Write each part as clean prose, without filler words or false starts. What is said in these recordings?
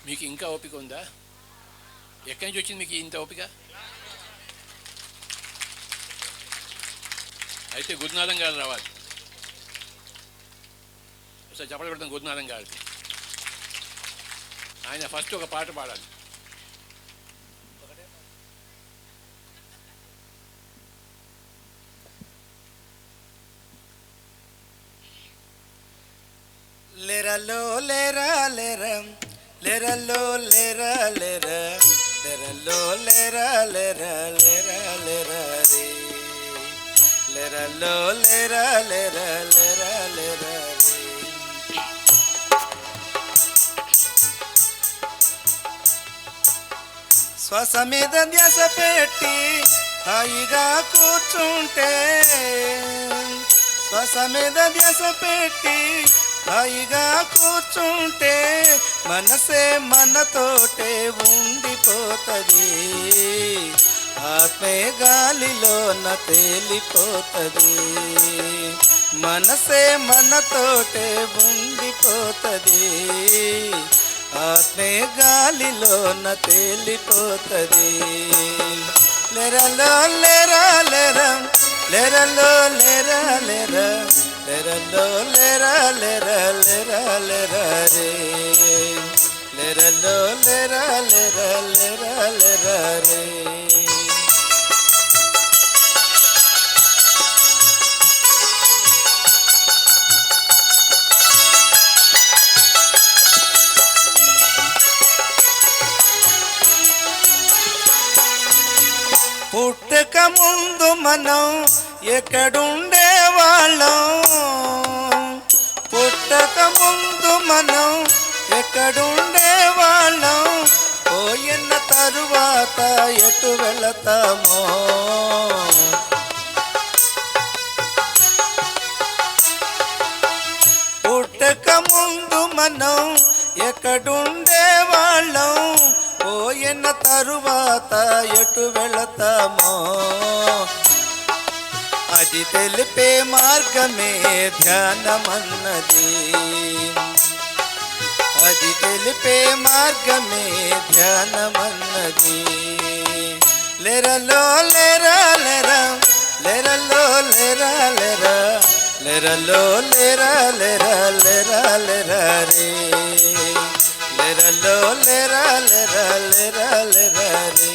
మీకు ఇంకా ఓపిక ఉందా? ఎక్కడి నుంచి వచ్చింది మీకు ఇంత ఓపిక? అయితే గురునాథం గారు రావాలి. ఒకసారి చెప్పలు పెడతాం గురునాథం గారికి. ఆయన ఫస్ట్ ఒక పాట పాడాలి. లెరలో లెరా లెరం లెరలో లెరా లెర లెరలో లెరా లెర లెరా లెరా రే లెరలో లెరా లెర లెరా లెరా రే. శ్వాస మీద ధ్యాస పెట్టి హాయిగా కూర్చుంటే, శ్వాస మీద ధ్యాస పెట్టి హాయిగా కూర్చుంటే మనసే మనతోటే ఉండిపోతుంది. ఆత్మే గాలిలోన తేలిపోతుంది. మనసే మనతోటే ఉండిపోతుంది. ఆత్మే గాలిలోన తేలిపోతుంది. లెరలో లెరా లెరం లెరలో లెరా లెర లెరలో లెరా లెర లెరా లెరా రే లెరలో లెరా లెర లెరా లెరా రే. పుట్టక ముందు మనం ఎక్కడుండే వాళ్ళం, పుట్టక ముందు మనం ఎక్కడుండే వాళ్ళం, పోయిన తరువాత ఎటు వెళతామో. పుట్టక ముందు మనం ఎక్కడుండే వాళ్ళం, పోయిన తరువాత ఎటు వెళతామో. అది తెలిపే మార్గమే ధ్యానమన్నది. అది తెలిపే మార్గమే ధ్యానమన్నది. లెరలో లెరా లెరా లెరలో లెరా లెరా లెరలో లెరా లెరా లెరా లెరా రే లెరలో లెరా లెరా లెరా లెరా రే.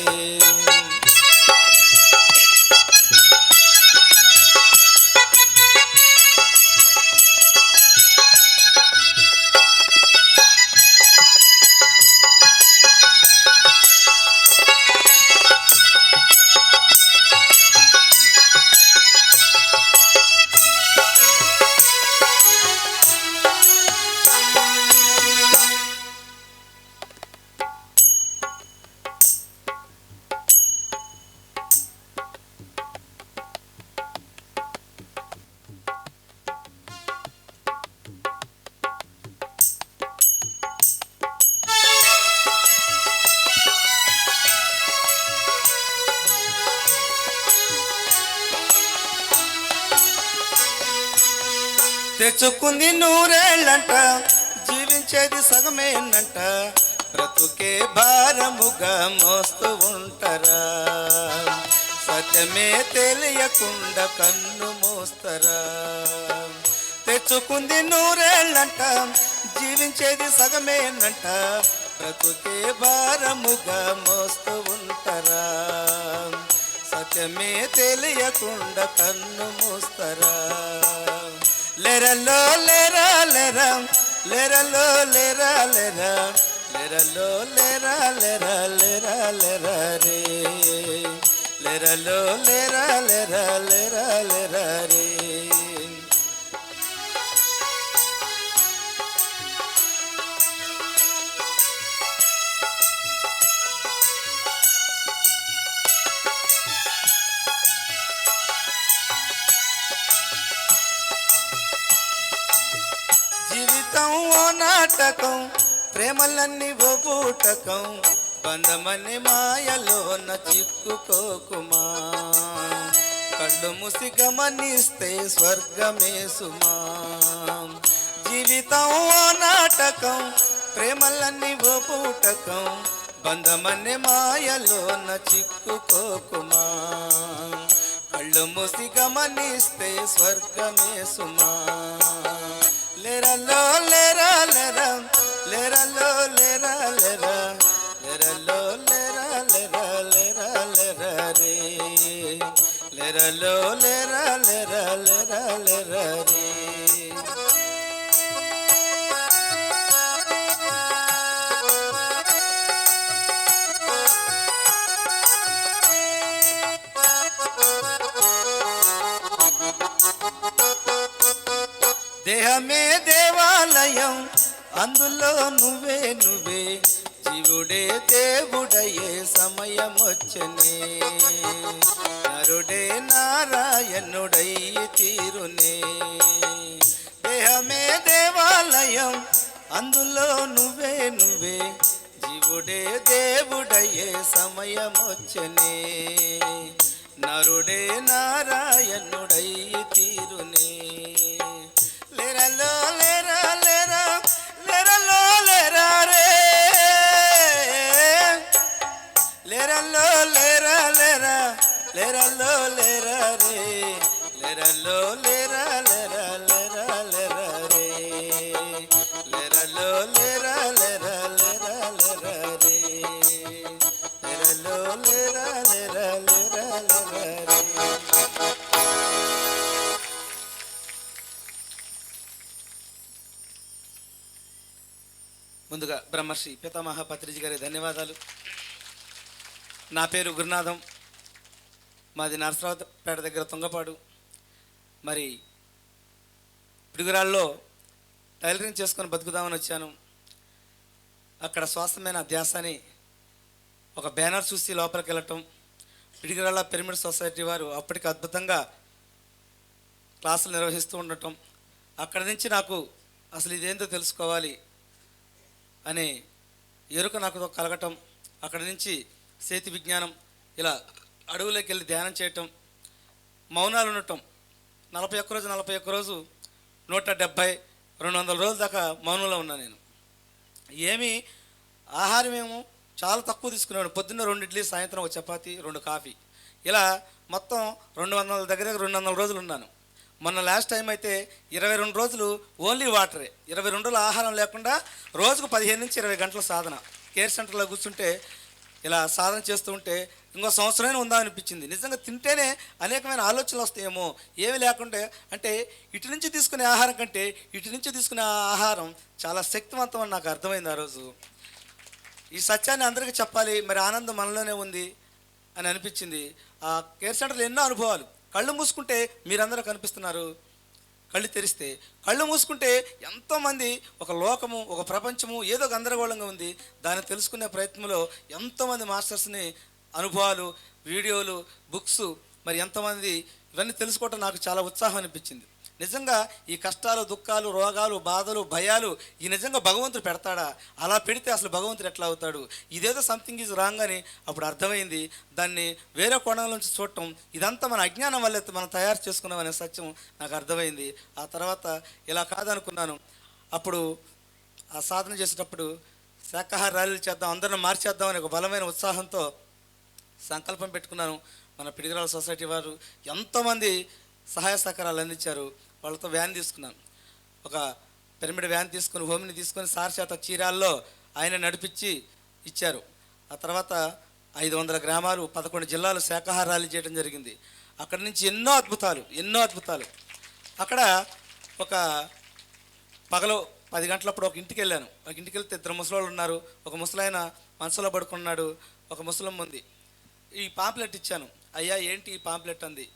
తెచ్చుకుంది నూరేళ్ళంట, జీవించేది సగమేనంట, బ్రతుకే భారముగా మోస్తూ ఉంటారా. సత్యమే తెలియకుండా కన్ను మోస్తరా. తెచ్చుకుంది నూరేళ్ళంట, జీవించేది సగమేనంట, బ్రతుకే భారముగా మోస్తూ ఉంటారా. సత్యమే తెలియకుండా కన్ను మోస్తరా. లెరలో లెరా లెరా లెరలో లెరా లెరా లెరలో లెరా లెరా లెరా లెరా రే లెరలో లెరా లెరా లెరా లెరా రే. జీవితం ఓ నాటకం, ప్రేమలన్నీ ఓ బూటకం, బంధమని మాయలోన చిక్కుకోకుమా. కళ్ళు మూసి గమనిస్తే స్వర్గమే సుమా. జీవితం ఓ నాటకం, ప్రేమలన్నీ ఓ పూటకం బంధమనే మాయలోన చిక్కుకోకుమా. కళ్ళు మూసి గమనిస్తే స్వర్గమే సుమా. లేరలో లేరా లేరా లేరలో లేరా లేరా లేరలో లేరా లేరా లేరా లేరా రే లేరలో లేరా లేరా లేరా లేరా రే. దేహమే దేవాలయం అందులో నువ్వే నువ్వే జీవుడే దేవుడయ్యే సమయం వచ్చనే. నరుడే నారాయణుడయ్యి తీరునే. దేహమే దేవాలయం అందులో నువ్వే నువ్వే జీవుడే దేవుడయ్యే సమయం వచ్చనే. నరుడే నారాయణుడయ్యి తీరునే. లేరలో లేరా లేరా లేరలో లేరా రే లేరలో లేరా లేరా లేరలో లేరా రే లేరలో లేరా లేరా లేరా లేరా రే లేరలో లేరా లేరా లేరా లేరా రే లేరలో లేరా లేరా లేరా లేరా రే. ముందుగా బ్రహ్మర్షి పితామహ పత్రిజీ గారి ధన్యవాదాలు. నా పేరు గురునాథం, మాది నరసరావుపేట దగ్గర తుంగపాడు. మరి పిడుగురాళ్ళలో టైలరింగ్ చేసుకొని బతుకుదామని వచ్చాను. అక్కడ స్వాస్థమైన ధ్యాసని ఒక బ్యానర్ చూసి లోపలికి వెళ్ళటం, పిడుగురాళ్ళ పిరమిడ్ సొసైటీ వారు అప్పటికి అద్భుతంగా క్లాసులు నిర్వహిస్తూ ఉండటం, అక్కడి నుంచి నాకు అసలు ఇదేంటో తెలుసుకోవాలి అనే ఎరుక నాకు కలగటం, అక్కడి నుంచి చేతి విజ్ఞానం, ఇలా అడవులోకి వెళ్ళి ధ్యానం చేయటం, మౌనాలు ఉండటం. 41 రోజు 170 200 రోజుల దాకా మౌనంలో ఉన్నాను నేను. ఏమీ ఆహారం ఏమో చాలా తక్కువ తీసుకునేవాడు. పొద్దున్న 2 ఇడ్లీ, సాయంత్రం 1 చపాతి, 2 కాఫీ, ఇలా మొత్తం 200 రోజులు ఉన్నాను. మొన్న లాస్ట్ టైం అయితే 22 రోజులు ఓన్లీ వాటరే, 22 రోజులు ఆహారం లేకుండా రోజుకు 15 నుంచి 20 గంటల సాధన. కేర్ సెంటర్లో కూర్చుంటే ఇలా సాధన చేస్తూ ఉంటే ఇంకో సంవత్సరమైనా ఉందా అనిపించింది. నిజంగా తింటేనే అనేకమైన ఆలోచనలు వస్తాయేమో, ఏమి లేకుంటే. అంటే ఇటు నుంచి తీసుకునే ఆహారం కంటే ఇటు నుంచి తీసుకునే ఆహారం చాలా శక్తివంతం అని నాకు అర్థమైంది ఆ రోజు. ఈ సత్యాన్ని అందరికీ చెప్పాలి, మరి ఆనందం మనలోనే ఉంది అని అనిపించింది. ఆ కేర్ సెంటర్లో ఎన్నో అనుభవాలు. కళ్ళు మూసుకుంటే మీరందరూ కనిపిస్తున్నారు, కళ్ళు తెరిస్తే కళ్ళు మూసుకుంటే ఎంతోమంది, ఒక లోకము, ఒక ప్రపంచము ఏదో గందరగోళంగా ఉంది. దాన్ని తెలుసుకునే ప్రయత్నంలో ఎంతోమంది మాస్టర్స్ని, అనుభవాలు, వీడియోలు, బుక్స్, మరి ఎంతోమంది, ఇవన్నీ తెలుసుకోవటం నాకు చాలా ఉత్సాహం అనిపించింది. నిజంగా ఈ కష్టాలు, దుఃఖాలు, రోగాలు, బాధలు, భయాలు ఈ నిజంగా భగవంతుడు పెడతాడా? అలా పెడితే అసలు భగవంతుడు ఎట్లా అవుతాడు? ఇదేదో సంథింగ్ ఈజ్ రాంగ్ అని అప్పుడు అర్థమైంది. దాన్ని వేరే కోణాల నుంచి చూడటం, ఇదంతా మన అజ్ఞానం వల్ల మనం తయారు చేసుకున్నాం అనే సత్యం నాకు అర్థమైంది. ఆ తర్వాత ఇలా కాదనుకున్నాను. అప్పుడు ఆ సాధన చేసేటప్పుడు శాకాహార ర్యాలీలు చేద్దాం, అందరిని మార్చేద్దాం అనే ఒక బలమైన ఉత్సాహంతో సంకల్పం పెట్టుకున్నాను. మన పిడుగురాళ్ళ సొసైటీ వారు ఎంతోమంది సహాయ సహకారాలు అందించారు. వాళ్ళతో వ్యాన్ తీసుకున్నాను, ఒక పిరమిడ్ వ్యాన్ తీసుకుని, హోమిని తీసుకొని సార్ చేత చీరాల్లో ఆయన నడిపించి ఇచ్చారు. ఆ తర్వాత 500 గ్రామాలు, 11 జిల్లాలు శాకాహార ర్యాలీ చేయడం జరిగింది. అక్కడి నుంచి ఎన్నో అద్భుతాలు. అక్కడ ఒక పగలు 10 గంటలప్పుడు ఒక ఇంటికి వెళ్ళాను. ఒక ఇంటికి వెళ్తే 2 ముసలోళ్ళు ఉన్నారు. ఒక ముసలాయన మనసులో పడుకున్నాడు, ఒక ముసలమ్మ ఉంది. ఈ పాంప్లెట్ ఇచ్చాను. అయ్యా ఏంటి ఈ పాంప్లెట్ అంది.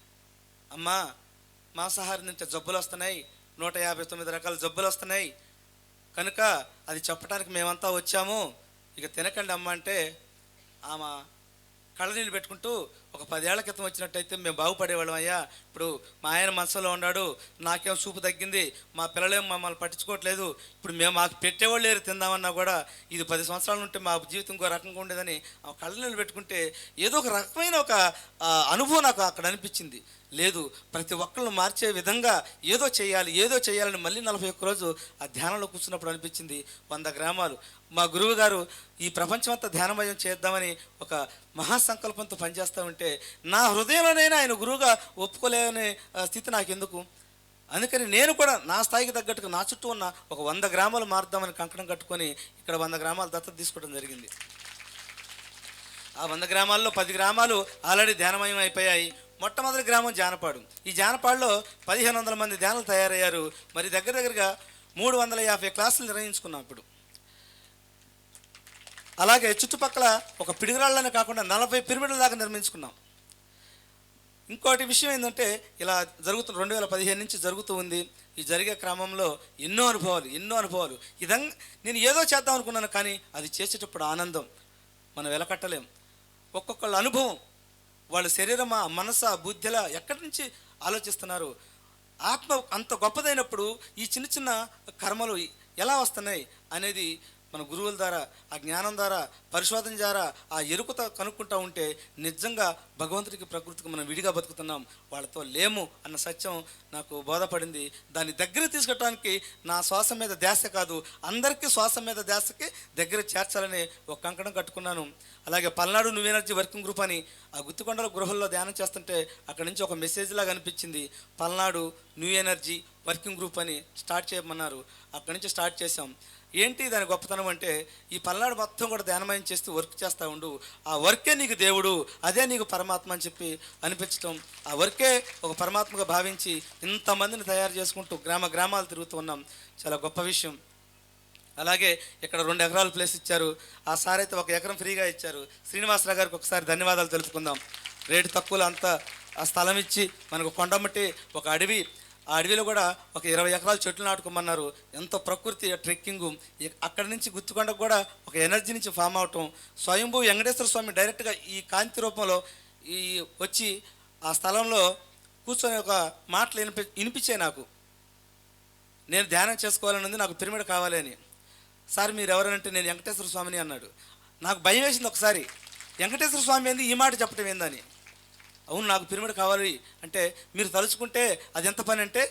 అమ్మా, మాంసాహారం నుంచి జబ్బులు వస్తున్నాయి, 159 రకాల జబ్బులు వస్తున్నాయి కనుక అది చెప్పడానికి మేమంతా వచ్చాము, ఇక తినకండి అమ్మ అంటే, ఆమె కళ్ళనీళ్ళు పెట్టుకుంటూ, ఒక 10 ఏళ్ల క్రితం వచ్చినట్టయితే మేము బాగుపడేవాళ్ళం అయ్యా, ఇప్పుడు మా ఆయన మనసులో ఉన్నాడు, నాకేం చూపు తగ్గింది, మా పిల్లలేం మమ్మల్ని పట్టించుకోవట్లేదు, ఇప్పుడు మాకు పెట్టేవాళ్ళు లేరు తిందామన్నా కూడా, ఇది 10 సంవత్సరాలు ఉంటే మా జీవితం ఇంకో రకంగా ఉండేదని ఆ కళ్ళనీళ్ళు పెట్టుకుంటే ఏదో ఒక రకమైన ఒక అనుభవం నాకు అక్కడ అనిపించింది. లేదు, ప్రతి ఒక్కళ్ళు మార్చే విధంగా ఏదో చేయాలి ఏదో చేయాలని మళ్ళీ 41 రోజు ఆ ధ్యానంలో కూర్చున్నప్పుడు అనిపించింది 100 గ్రామాలు. మా గురువు గారు ఈ ప్రపంచమంతా ధ్యానమయం చేద్దామని ఒక మహాసంకల్పంతో పనిచేస్తూ ఉంటే నా హృదయంలోనైనా ఆయన గురువుగా ఒప్పుకోలేని స్థితి నాకెందుకు. అందుకని నేను కూడా నా స్థాయికి తగ్గట్టుగా నా చుట్టూ ఉన్న ఒక 100 గ్రామాలు మారుద్దామని కంకణం కట్టుకొని ఇక్కడ 100 గ్రామాలు దత్తత తీసుకోవడం జరిగింది. ఆ 100 గ్రామాల్లో 10 గ్రామాలు ఆల్రెడీ ధ్యానమయం అయిపోయాయి. మొట్టమొదటి గ్రామం జానపాడు. ఈ జానపాడులో 1500 మంది ధ్యానులు తయారయ్యారు. మరి దగ్గరగా 350 క్లాసులు నిర్వహించుకున్నాం ఇప్పుడు. అలాగే చుట్టుపక్కల ఒక పిడిగిరాళ్ళనే కాకుండా 40 పిరమిడ్ల దాకా నిర్మించుకున్నాం. ఇంకోటి విషయం ఏంటంటే ఇలా జరుగుతున్న 2015 నుంచి జరుగుతూ ఉంది. ఈ జరిగే క్రమంలో ఎన్నో అనుభవాలు ఇదంగా నేను ఏదో చేద్దాం అనుకున్నాను, కానీ అది చేసేటప్పుడు ఆనందం మనం వెలకట్టలేం. ఒక్కొక్కళ్ళ అనుభవం, వాళ్ళ శరీరమా మనసా బుద్ధిలా ఎక్కడి నుంచి ఆలోచిస్తున్నారు. ఆత్మ అంత గొప్పదైనప్పుడు ఈ చిన్న చిన్న కర్మలు ఎలా వస్తున్నాయి అనేది మన గురువుల ద్వారా, ఆ జ్ఞానం ద్వారా, పరిశోధన ద్వారా, ఆ ఎరుకతో కనుక్కుంటూ ఉంటే నిజంగా భగవంతుడికి ప్రకృతికి మనం విడిగా బతుకుతున్నాం, వాళ్ళతో లేము అన్న సత్యం నాకు బోధపడింది. దాన్ని దగ్గర తీసుకెళ్ళడానికి నా శ్వాస మీద ధ్యాస కాదు, అందరికీ శ్వాస మీద ధ్యాసకి దగ్గర చేర్చాలని ఒక కంకణం కట్టుకున్నాను. అలాగే Palnadu new energy working group అని ఆ గుత్తికొండల గృహంలో ధ్యానం చేస్తుంటే అక్కడి నుంచి ఒక మెసేజ్ లాగా అనిపించింది. Palnadu new energy working group అని స్టార్ట్ చేయమన్నారు. అక్కడి నుంచి స్టార్ట్ చేసాం. ఏంటి దాని గొప్పతనం అంటే, ఈ పల్నాడు మొత్తం కూడా ధ్యానమయం చేస్తూ వర్క్ చేస్తూ ఉండు, ఆ వర్కే నీకు దేవుడు, అదే నీకు పరమాత్మ అని చెప్పి అనిపించడం, ఆ వర్కే ఒక పరమాత్మగా భావించి ఇంతమందిని తయారు చేసుకుంటూ గ్రామాలు తిరుగుతూ ఉన్నాం. చాలా గొప్ప విషయం. అలాగే ఇక్కడ 2 ఎకరాల ప్లేస్ ఇచ్చారు. ఆ సార్ అయితే 1 ఎకరం ఫ్రీగా ఇచ్చారు. శ్రీనివాసరావు గారికి ఒకసారి ధన్యవాదాలు తెలుపుకుందాం. రేటు తక్కువలో అంతా ఆ స్థలం ఇచ్చి మనకు కొండమట్టి ఒక అడవి, ఆ అడవిలో కూడా ఒక 20 ఎకరాలు చెట్లు నాటుకోమన్నారు. ఎంతో ప్రకృతి ట్రెక్కింగు. అక్కడి నుంచి గుత్తికొండకు కూడా ఒక ఎనర్జీ నుంచి ఫామ్ అవటం. స్వయంభూ వెంకటేశ్వర స్వామి డైరెక్ట్గా ఈ కాంతి రూపంలో వచ్చి ఆ స్థలంలో కూర్చొని ఒక మాటలు వినిపించాయి నాకు. నేను ధ్యానం చేసుకోవాలని ఉంది, నాకు పిరమిడ్ కావాలి అని. సార్ మీరు ఎవరంటే నేను వెంకటేశ్వర స్వామిని అన్నాడు. నాకు భయం వేసింది ఒకసారి, వెంకటేశ్వర స్వామి ఏంది ఈ మాట చెప్పడం ఏందని. అవును నాకు పిరమిడ్ కావాలి అంటే, మీరు తలుచుకుంటే అది ఎంత పని అంటే,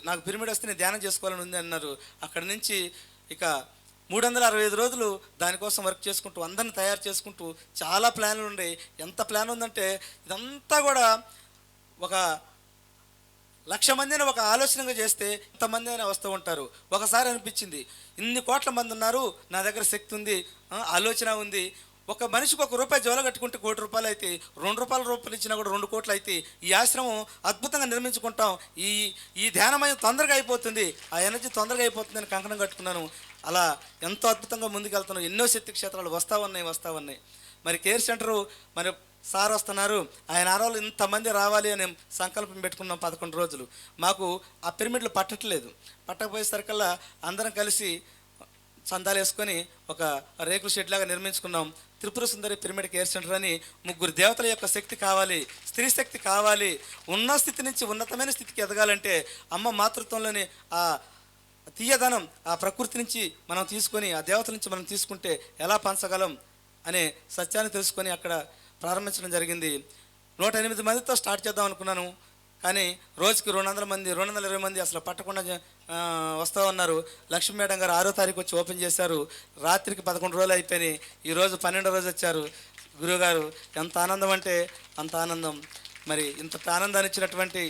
నాకు పిరమిడ్ వస్తే నేను ధ్యానం చేసుకోవాలని ఉంది అన్నారు. అక్కడి నుంచి ఇక 365 రోజులు దానికోసం వర్క్ చేసుకుంటూ అందరిని తయారు చేసుకుంటూ చాలా ప్లాన్లు ఉన్నాయి. ఎంత ప్లాన్ ఉందంటే ఇదంతా కూడా ఒక 1,00,000 మందిని ఒక ఆలోచనగా చేస్తే ఇంతమంది అయినా వస్తూ ఉంటారు. ఒకసారి అనిపించింది, ఇన్ని కోట్ల మంది ఉన్నారు, నా దగ్గర శక్తి ఉంది, ఆలోచన ఉంది. ఒక మనిషికి ₹1 జోల కట్టుకుంటే ₹1,00,00,000 అయితే, ₹2 ఇచ్చినా కూడా 2 కోట్లు అయితే ఈ ఆశ్రమం అద్భుతంగా నిర్మించుకుంటాం. ఈ ధ్యానమయం తొందరగా అయిపోతుంది, ఆ ఎనర్జీ తొందరగా అయిపోతుందని కంకణం కట్టుకున్నాను. అలా ఎంతో అద్భుతంగా ముందుకెళ్తున్నాం. ఎన్నో శక్తి క్షేత్రాలు వస్తూ ఉన్నాయి. మరి కేర్ సెంటరు మరి సార్ వస్తున్నారు, ఆయన ఆరోలు ఇంతమంది రావాలి అని సంకల్పం పెట్టుకున్నాం. 11 రోజులు మాకు ఆ పిరమిడ్లు పట్టకపోయేసరికల్లా అందరం కలిసి చందాలు వేసుకొని ఒక రేకుల షెడ్ లాగా నిర్మించుకున్నాం. Tripura Sundari pyramid care centre అని. 3 దేవతల యొక్క శక్తి కావాలి, స్త్రీ శక్తి కావాలి. ఉన్న స్థితి నుంచి ఉన్నతమైన స్థితికి ఎదగాలంటే అమ్మ మాతృత్వంలోని ఆ తీయదనం, ఆ ప్రకృతి నుంచి మనం తీసుకొని, ఆ దేవతల నుంచి మనం తీసుకుంటే ఎలా పంచగలం అనే సత్యాన్ని తెలుసుకొని అక్కడ ప్రారంభించడం జరిగింది. 108 మందితో స్టార్ట్ చేద్దాం అనుకున్నాను, కానీ రోజుకి 200 మంది 220 మంది అసలు పట్టకుండా వస్తూ ఉన్నారు. లక్ష్మీ మేడం గారు 6వ తారీఖు వచ్చి ఓపెన్ చేశారు. రాత్రికి 11 రోజులు అయిపోయినాయి. ఈరోజు 12వ రోజు వచ్చారు. గురువుగారు ఎంత ఆనందం అంటే అంత ఆనందం. మరి ఇంత ఆనందాన్ని ఇచ్చినటువంటి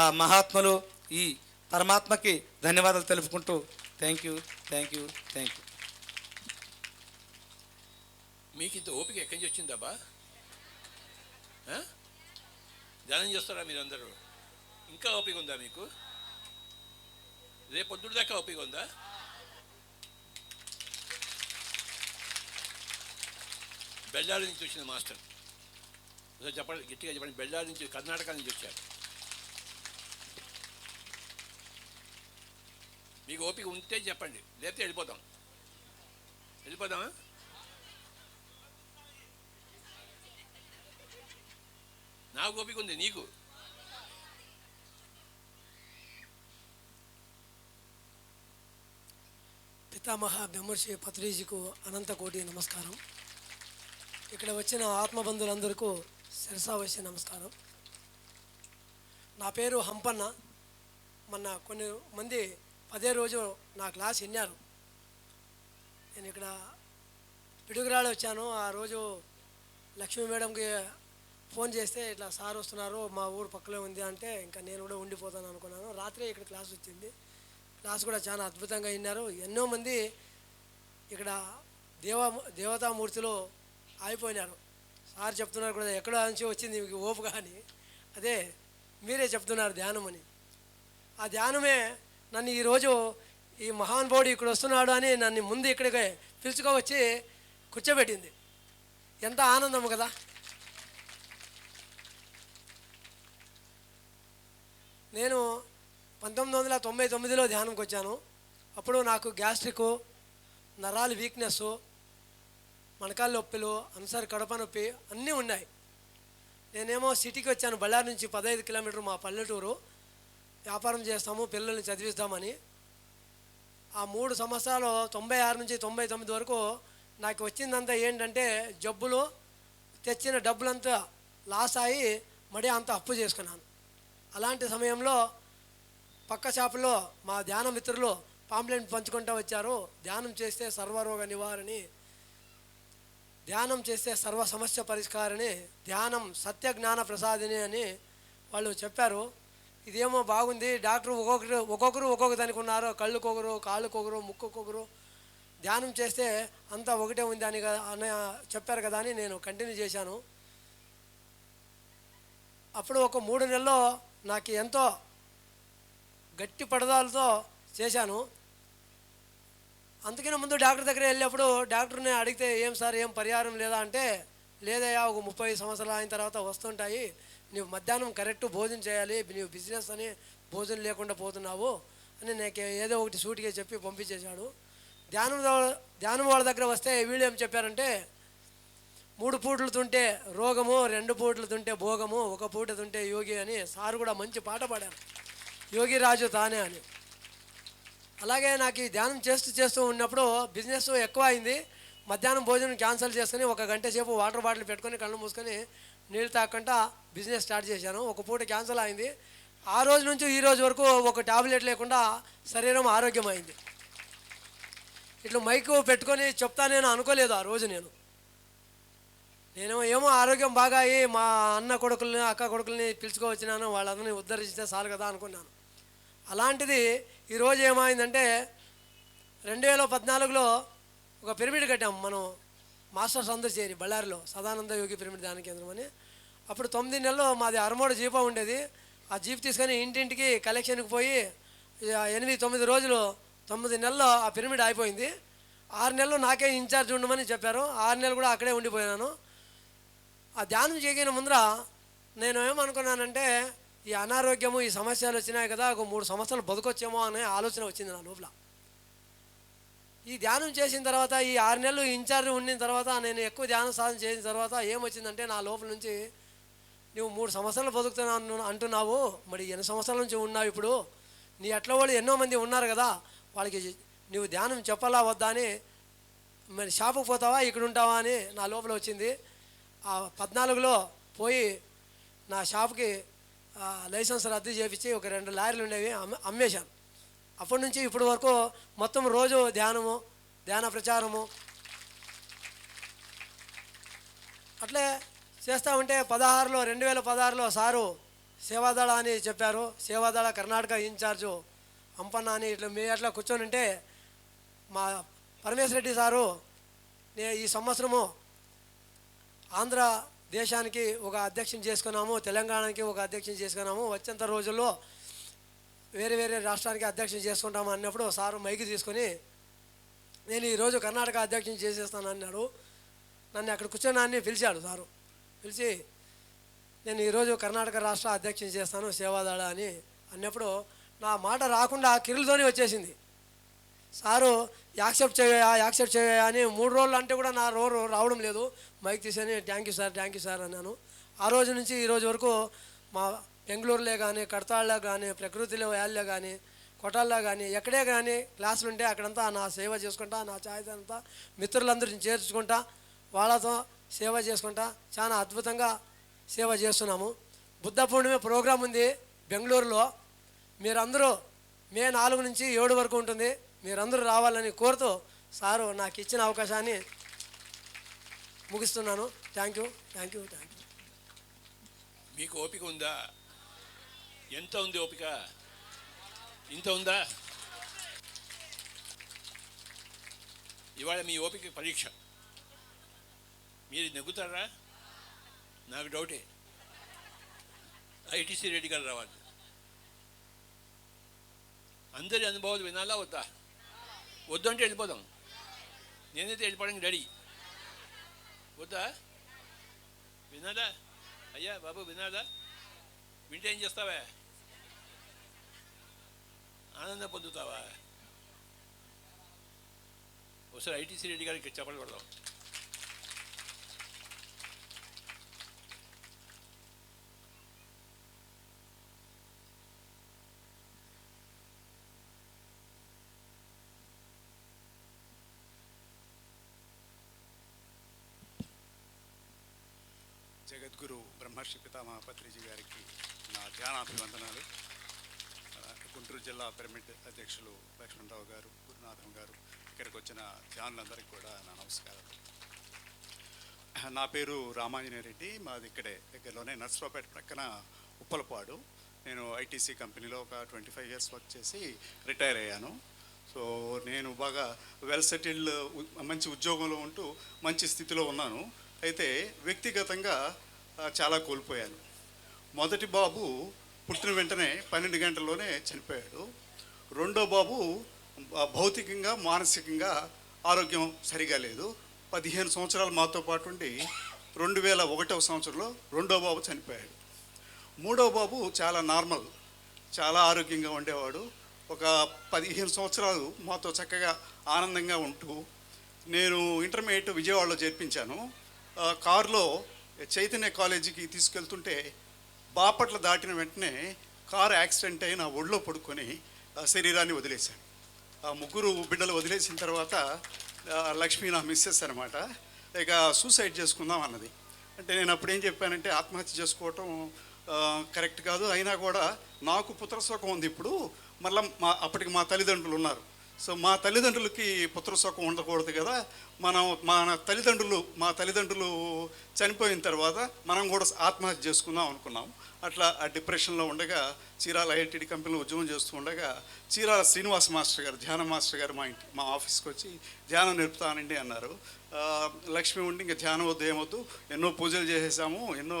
ఆ మహాత్ములు, ఈ పరమాత్మకి ధన్యవాదాలు తెలుపుకుంటూ థ్యాంక్ యూ. మీకు ఇంత ఓపిక ఎక్కడి నుంచి వచ్చిందబ్బా? ధ్యానం చేస్తారా మీరందరూ? ఇంకా ఓపిక ఉందా మీకు? రేపు పొద్దుడు దాకా ఓపిక ఉందా? బెల్లారి నుంచి వచ్చిన మాస్టర్ చెప్పండి, గట్టిగా చెప్పండి. బెల్లారి నుంచి, కర్ణాటక నుంచి వచ్చారు. మీకు ఓపిక ఉంటే చెప్పండి, లేకపోతే వెళ్ళిపోదామా? నాకు ఓపిక ఉంది, నీకు? పితామహ బ్రహ్మర్షి పత్రిజీకు అనంత కోటి నమస్కారం. ఇక్కడ వచ్చిన ఆత్మబంధువులందరికీ శిరసావశ్య నమస్కారం. నా పేరు హంపన్న. మొన్న కొన్ని మంది 10వ రోజు నా క్లాస్ విన్నారు. నేను ఇక్కడ పిడుగురాళ్ళు వచ్చాను. ఆ రోజు లక్ష్మీ మేడంకి ఫోన్ చేస్తే ఇట్లా సార్ వస్తున్నారు, మా ఊరు పక్కలో ఉంది అంటే ఇంకా నేను కూడా ఉండిపోతాను అనుకున్నాను. రాత్రి ఇక్కడ క్లాస్ వచ్చింది. క్లాస్ కూడా చాలా అద్భుతంగా విన్నారు. ఎన్నో మంది ఇక్కడ దేవతామూర్తులు ఆగిపోయినారు. సార్ చెప్తున్నారు కూడా ఎక్కడో నుంచి వచ్చింది మీకు ఓపు, కానీ అదే మీరే చెప్తున్నారు ధ్యానం అని. ఆ ధ్యానమే నన్ను ఈరోజు ఈ మహానుభావుడు ఇక్కడ వస్తున్నాడు అని నన్ను ముందు ఇక్కడికి పిలుచుకోవచ్చి కూర్చోబెట్టింది. ఎంత ఆనందం కదా. నేను 1999లో ధ్యానంకి వచ్చాను. అప్పుడు నాకు గ్యాస్ట్రిక్, నరాలు వీక్నెస్, మణకాల నొప్పులు, అన్సర్ కడప నొప్పి అన్నీ ఉన్నాయి. నేనేమో సిటీకి వచ్చాను. బళ్ళారి నుంచి 15 కిలోమీటర్లు మా పల్లెటూరు. వ్యాపారం చేస్తాము, పిల్లల్ని చదివిస్తామని. ఆ 3 సంవత్సరాలు 96 నుంచి 99 వరకు నాకు వచ్చిందంతా ఏంటంటే జబ్బులు, తెచ్చిన డబ్బులంతా లాస్ అయ్యి మడి అంతా అప్పు చేసుకున్నాను. అలాంటి సమయంలో పక్క షాపులో మా ధ్యాన మిత్రులు పాంప్లెంట్ పంచుకుంటూ వచ్చారు. ధ్యానం చేస్తే సర్వరోగ నివారణి, ధ్యానం చేస్తే సర్వ సమస్య పరిష్కారని, ధ్యానం సత్య జ్ఞాన ప్రసాదిని అని వాళ్ళు చెప్పారు. ఇదేమో బాగుంది. డాక్టర్ ఒక్కొక్కరు ఒక్కొక్క దానికి ఉన్నారు. కళ్ళుకొకరు, కాళ్ళుకొకరు, ముక్కుకొకరు. ధ్యానం చేస్తే అంతా ఒకటే ఉంది అని చెప్పారు కదా అని నేను కంటిన్యూ చేశాను. అప్పుడు ఒక 3 నెలల్లో నాకు ఎంతో గట్టి పడదాలతో చేశాను. అందుకనే ముందు డాక్టర్ దగ్గర వెళ్ళినప్పుడు డాక్టర్ని అడిగితే ఏం సార్ ఏం పరిహారం లేదా అంటే, లేదయ్యా ఒక 30 సంవత్సరాలు అయిన తర్వాత వస్తుంటాయి, నువ్వు మధ్యాహ్నం కరెక్ట్ భోజనం చేయాలి, నువ్వు బిజినెస్ అని భోజనం లేకుండా పోతున్నావు అని నాకు ఏదో ఒకటి సూటిగా చెప్పి పంపించేశాడు. ధ్యానం వాళ్ళ దగ్గర వస్తే వీళ్ళు ఏం చెప్పారంటే, 3 పూటలు తింటే రోగము, 2 పూటలు తింటే భోగము, 1 పూట తింటే యోగి అని సార్ కూడా మంచి పాట పాడారు, యోగి రాజు తానే అని. అలాగే నాకు ఈ ధ్యానం చేస్తూ ఉన్నప్పుడు బిజినెస్ ఎక్కువ అయింది. మధ్యాహ్నం భోజనం క్యాన్సిల్ చేసుకుని 1 గంట సేపు వాటర్ బాటిల్ పెట్టుకొని కళ్ళు మూసుకొని నీళ్ళు తాకుండా బిజినెస్ స్టార్ట్ చేశాను. 1 పూట క్యాన్సిల్ అయింది. ఆ రోజు నుంచి ఈ రోజు వరకు ఒక టాబ్లెట్ లేకుండా శరీరం ఆరోగ్యమైంది. ఇట్లా మైకు పెట్టుకొని చెప్తా నేను అనుకోలేదు. ఆ రోజు నేను ఏమో ఆరోగ్యం బాగా అయ్యి మా అన్న కొడుకుల్ని అక్క కొడుకుల్ని పిలుచుకోవచ్చినాను, వాళ్ళందరినీ ఉద్ధరిస్తే చాలు కదా అనుకున్నాను. అలాంటిది ఈరోజు ఏమైందంటే 2014లో ఒక పిరమిడ్ కట్టాము మనం మాస్టర్స్ అందరూ చేరి బళ్ళారిలో, సదానంద యోగి పిరమిడ్ ధ్యాన కేంద్రం అని. అప్పుడు 9 నెలలు మాది అరమోడు జీపా ఉండేది. ఆ జీప్ తీసుకొని ఇంటింటికి కలెక్షన్కి పోయి 8-9 రోజులు 9 నెలల్లో ఆ పిరమిడ్ అయిపోయింది. 6 నెలలు నాకే ఇన్ఛార్జ్ ఉండమని చెప్పారు. 6 నెలలు కూడా అక్కడే ఉండిపోయాను. ఆ ధ్యానం చేయగిన ముందర నేను ఏమనుకున్నానంటే, ఈ అనారోగ్యము, ఈ సమస్యలు వచ్చినాయి కదా, ఒక 3 సంవత్సరాలు బతుకొచ్చేమో అనే ఆలోచన వచ్చింది నా లోపల. ఈ ధ్యానం చేసిన తర్వాత ఈ 6 నెలలు ఇన్ఛార్జ్ ఉండిన తర్వాత నేను ఎక్కువ ధ్యానం సాధన చేసిన తర్వాత ఏమొచ్చిందంటే, నా లోపల నుంచి నువ్వు 3 సంవత్సరాలు బతుకుతున్నాను అంటున్నావు, మరి ఎన్ని సంవత్సరాల నుంచి ఉన్నావు ఇప్పుడు, నీ అట్లా వాళ్ళు ఎన్నో మంది ఉన్నారు కదా, వాళ్ళకి నువ్వు ధ్యానం చెప్పాలా వద్దా అని, మరి షాపుకి పోతావా ఇక్కడ ఉంటావా అని నా లోపల వచ్చింది. ఆ 14లో పోయి నా షాప్కి లైసెన్స్ రద్దు చేయించి ఒక 2 లారీలు ఉండేవి అమ్మేశాను. అప్పటి నుంచి ఇప్పటి వరకు మొత్తం రోజు ధ్యాన ప్రచారము అట్లే చేస్తూ ఉంటే 2016లో సారు సేవాదళ అని చెప్పారు. సేవాదళ కర్ణాటక ఇన్ఛార్జు హంపన్న అని ఇట్లా మీ అట్లా కూర్చొని ఉంటే మా పరమేశ్వర రెడ్డి సారు ఈ సంవత్సరము ఆంధ్ర దేశానికి ఒక అధ్యక్షుని చేసుకున్నాము, తెలంగాణకి ఒక అధ్యక్షుని చేసుకున్నాము, వచ్చేంత రోజుల్లో వేరే వేరే రాష్ట్రానికి అధ్యక్షుని చేసుకుంటాము అన్నప్పుడు సారు మైకి తీసుకొని నేను ఈరోజు కర్ణాటక అధ్యక్షుని చేసేస్తాను అన్నాడు. నన్ను అక్కడ కూర్చొని పిలిచాడు సారు. పిలిచి నేను ఈరోజు కర్ణాటక రాష్ట్ర అధ్యక్షుని చేస్తాను సేవాదళ అని అన్నప్పుడు నా మాట రాకుండా కిరులతోనే వచ్చేసింది. సారు యాక్సెప్ట్ చేయా అని 3 రోజులు అంటే కూడా నా రావడం లేదు. మైక్ తీసేని థ్యాంక్ యూ సార్ అన్నాను. ఆ రోజు నుంచి ఈ రోజు వరకు మా బెంగళూరులో కానీ, కడతాళ్ళలో కానీ, ప్రకృతిలో వ్యాలీలో కానీ, కొటాల్లో కానీ, ఎక్కడే కానీ క్లాసులు ఉంటే అక్కడంతా నా సేవ చేసుకుంటా, నా ఛాయదంతా మిత్రులందరిని చేర్చుకుంటా, వాళ్ళతో సేవ చేసుకుంటా చాలా అద్భుతంగా సేవ చేస్తున్నాము. బుద్ధ పూర్ణిమ ప్రోగ్రాం ఉంది. బెంగళూరులో. మీరందరూ మే 4 నుంచి 7 వరకు ఉంటుంది, మీరందరూ రావాలని కోరుతూ సారు నాకు ఇచ్చిన అవకాశాన్ని ముగిస్తున్నాను. Thank you. మీకు ఓపిక ఉందా? ఎంత ఉంది ఓపిక? ఇంత ఉందా? ఇవాళ మీ ఓపిక పరీక్ష. మీరు నెగ్గుతారా? నాకు డౌటే. ఐటీసీ రెడ్డి గారు రావాలి. అందరి అనుభవాలు వినాలా వద్దా? వద్దు అంటే వెళ్ళిపోదాం. నేనైతే వెళ్ళిపోవడానికి రెడీ. వద్దా? వినాలా? అయ్యా బాబు వినాలా? వింటే ఏం చేస్తావా? ఆనందం పొందుతావా? ఒకసారి ఐటీసీ రెడ్డి గారికి చెప్పలు పడదాం. జగద్గురు బ్రహ్మర్షి పితామహ పత్రిజీ గారికి నా ధ్యానాభివందనాలు. గుంటూరు జిల్లా పిరమిడ్ అధ్యక్షులు లక్ష్మణరావు గారు, గురునాథం గారు, ఇక్కడికి వచ్చిన ధ్యానులందరికీ కూడా నా నమస్కారాలు. నా పేరు రామాంజనేయ రెడ్డి. మాది ఇక్కడే దగ్గరలోనే నర్సరావుపేట ప్రక్కన ఉప్పలపాడు. నేను ఐటీసీ కంపెనీలో ఒక 25 years వర్క్ చేసి రిటైర్ అయ్యాను. సో నేను బాగా వెల్ సెటిల్డ్, మంచి ఉద్యోగంలో ఉంటూ మంచి స్థితిలో ఉన్నాను. అయితే వ్యక్తిగతంగా చాలా కోల్పోయాను. మొదటి బాబు పుట్టిన వెంటనే 12 గంటల్లోనే చనిపోయాడు. రెండో బాబు భౌతికంగా మానసికంగా ఆరోగ్యం సరిగా లేదు. 15 సంవత్సరాలు మాతో పాటు ఉండి 2001వ సంవత్సరంలో రెండో బాబు చనిపోయాడు. మూడో బాబు చాలా నార్మల్, చాలా ఆరోగ్యంగా ఉండేవాడు. ఒక 15 సంవత్సరాలు మాతో చక్కగా ఆనందంగా ఉంటూ నేను ఇంటర్మీడియట్ విజయవాడలో చేర్పించాను. కారులో చైతన్య కాలేజీకి తీసుకెళ్తుంటే బాపట్ల దాటిన వెంటనే కారు యాక్సిడెంట్ అయి నా ఒళ్ళో పడుకొని శరీరాన్ని వదిలేశాను. ఆ ముగ్గురు బిడ్డలు వదిలేసిన తర్వాత లక్ష్మి నా మిస్సెస్ అనమాట, ఇక సూసైడ్ చేసుకుందాం అన్నది. అంటే నేను అప్పుడు ఏం చెప్పానంటే ఆత్మహత్య చేసుకోవటం కరెక్ట్ కాదు, అయినా కూడా నాకు పుత్రశోకం ఉంది. ఇప్పుడు మళ్ళీ అప్పటికి మా తల్లిదండ్రులు ఉన్నారు. సో మా తల్లిదండ్రులకి పుత్రశోకం ఉండకూడదు కదా, మా తల్లిదండ్రులు చనిపోయిన తర్వాత మనం కూడా ఆత్మహత్య చేసుకుందాం అనుకున్నాం. అట్లా ఆ డిప్రెషన్లో ఉండగా చీరాల ఐఐటి కంపెనీలో ఉద్యోగం చేస్తూ ఉండగా చీరాల శ్రీనివాస్ మాస్టర్ గారు, ధ్యాన మాస్టర్ గారు మా ఆఫీస్కి వచ్చి ధ్యానం నేర్పుతానండి అన్నారు. లక్ష్మి ఉండి ఇంకా ధ్యానం వద్దు, ఏమొద్దు, ఎన్నో పూజలు చేసేసాము, ఎన్నో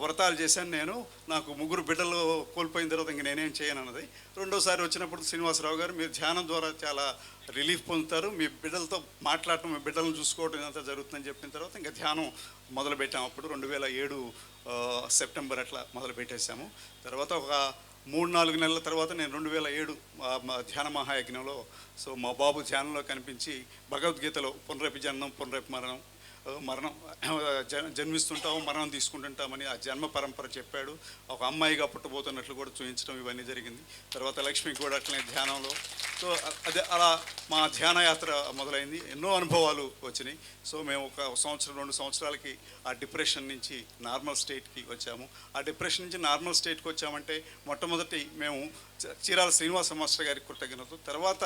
వ్రతాలు చేశాను నేను, నాకు ముగ్గురు బిడ్డలు కోల్పోయిన తర్వాత ఇంక నేనేం చేయను అన్నది. రెండోసారి వచ్చినప్పుడు శ్రీనివాసరావు గారు, మీరు ధ్యానం ద్వారా చాలా రిలీఫ్ పొందుతారు, మీ బిడ్డలతో మాట్లాడటం, మీ బిడ్డలను చూసుకోవడం ఇదంతా జరుగుతుందని చెప్పిన తర్వాత ఇంకా ధ్యానం మొదలుపెట్టాము. అప్పుడు 2007 సెప్టెంబర్ అట్లా మొదలుపెట్టేశాము. తర్వాత ఒక 3-4 నెలల తర్వాత నేను 2007 ధ్యాన మహాయజ్ఞంలో, సో మా బాబు ధ్యానంలో కనిపించి భగవద్గీతలో పునరపి జన్మం పునరపి మరణం జన్మిస్తుంటాము, మరణం తీసుకుంటుంటామని ఆ జన్మ పరంపర చెప్పాడు. ఒక అమ్మాయిగా పుట్టబోతున్నట్లు కూడా చూపించడం, ఇవన్నీ జరిగింది. తర్వాత లక్ష్మికి కూడా అట్లనే ధ్యానంలో. సో అదే అలా మా ధ్యాన యాత్ర మొదలైంది. ఎన్నో అనుభవాలు వచ్చినాయి. సో మేము ఒక 1-2 సంవత్సరాలకి ఆ డిప్రెషన్ నుంచి నార్మల్ స్టేట్కి వచ్చాము. ఆ డిప్రెషన్ నుంచి నార్మల్ స్టేట్కి వచ్చామంటే మొట్టమొదటి మేము చీరాల శ్రీనివాస మాస్టర్ గారికి కృతజ్ఞతలు. తర్వాత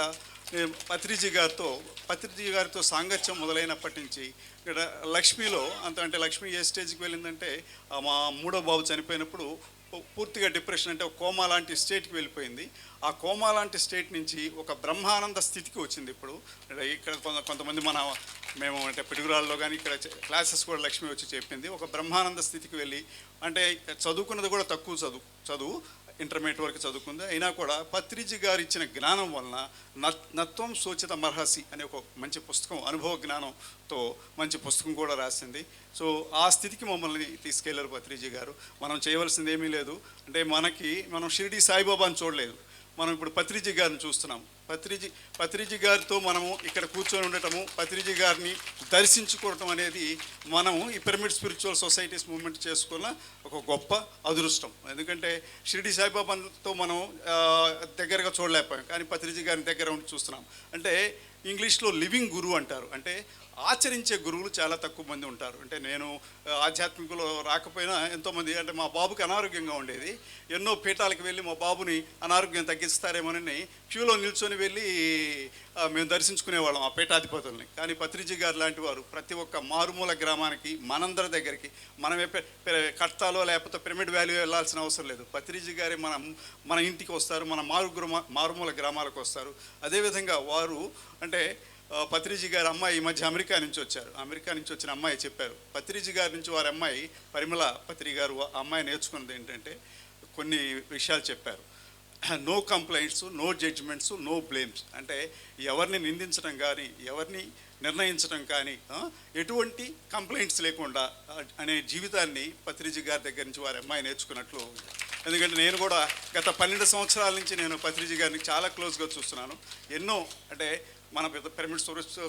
నేను పత్రిజీ గారితో సాంగత్యం మొదలైనప్పటి నుంచి ఇక్కడ లక్ష్మిలో అంటే లక్ష్మి ఏ స్టేజ్కి వెళ్ళిందంటే మా మూడో బాబు చనిపోయినప్పుడు పూర్తిగా డిప్రెషన్, అంటే ఒక కోమా లాంటి స్టేట్కి వెళ్ళిపోయింది. ఆ కోమా లాంటి స్టేట్ నుంచి ఒక బ్రహ్మానంద స్థితికి వచ్చింది. ఇప్పుడు ఇక్కడ కొంతమంది మేము అంటే పిడుగురాళ్ళలో కానీ ఇక్కడ క్లాసెస్ కూడా లక్ష్మి వచ్చి చెప్పింది. ఒక బ్రహ్మానంద స్థితికి వెళ్ళి, అంటే చదువుకున్నది కూడా తక్కువ చదువు ఇంటర్మీడియట్ వరకు చదువుకుంది. అయినా కూడా పత్రిజీ గారు ఇచ్చిన జ్ఞానం వలన నత్వం సూచిత మర్హసి అనే ఒక మంచి పుస్తకం, అనుభవ జ్ఞానంతో మంచి పుస్తకం కూడా రాసింది. సో ఆ స్థితికి మమ్మల్ని తీసుకెళ్లారు పత్రిజీ గారు. మనం చేయవలసింది ఏమీ లేదు. అంటే మనం షిరిడి సాయిబాబాని చూడలేదు, మనం ఇప్పుడు పత్రిజీ గారిని చూస్తున్నాం. పత్రిజీ గారితో మనము ఇక్కడ కూర్చొని ఉండటము, పత్రిజీ గారిని దర్శించుకోవటం అనేది మనం ఈ పిరమిడ్ స్పిరిచువల్ సొసైటీస్ మూవ్మెంట్ చేసుకున్న ఒక గొప్ప అదృష్టం. ఎందుకంటే షిరిడి సాయిబాబాతో మనం దగ్గరగా చూడలేకపోయాం, కానీ పత్రిజీ గారిని దగ్గర ఉండి చూస్తున్నాం. అంటే ఇంగ్లీష్లో లివింగ్ గురువు అంటారు. అంటే ఆచరించే గురువులు చాలా తక్కువ మంది ఉంటారు. అంటే నేను ఆధ్యాత్మికలో రాకపోయినా ఎంతోమంది, అంటే మా బాబుకి అనారోగ్యంగా ఉండేది, ఎన్నో పీఠాలకు వెళ్ళి మా బాబుని అనారోగ్యం తగ్గిస్తారేమోనని క్యూలో నిల్చొని వెళ్ళి మేము దర్శించుకునేవాళ్ళం ఆ పీఠాధిపతుల్ని. కానీ పత్రిజీ గారు లాంటి వారు ప్రతి ఒక్క మారుమూల గ్రామానికి, మనందరి దగ్గరికి, మనమే కట్టాలో లేకపోతే పిరమిడ్ వ్యాలీ వెళ్ళాల్సిన అవసరం లేదు. పత్రిజీ గారే మన ఇంటికి వస్తారు, మన మారుమూల గ్రామాలకు వస్తారు. అదేవిధంగా వారు అంటే పత్రిజీ గారి అమ్మాయి ఈ మధ్య అమెరికా నుంచి వచ్చారు. అమెరికా నుంచి వచ్చిన అమ్మాయి చెప్పారు, పత్రిజీ గారి నుంచి వారి అమ్మాయి పరిమళ పత్రి గారు అమ్మాయి నేర్చుకున్నది ఏంటంటే కొన్ని విషయాలు చెప్పారు. No complaints, no judgements, no blames. అంటే ఎవరిని నిందించడం కానీ, ఎవరిని నిర్ణయించడం కానీ, ఎటువంటి కంప్లైంట్స్ లేకుండా అనే జీవితాన్ని పత్రిజీ గారి దగ్గర నుంచి వారి అమ్మాయి నేర్చుకున్నట్లు. ఎందుకంటే నేను కూడా గత 12 సంవత్సరాల నుంచి నేను పత్రిజీ గారిని చాలా క్లోజ్గా చూస్తున్నాను. ఎన్నో అంటే మన పిరమిడ్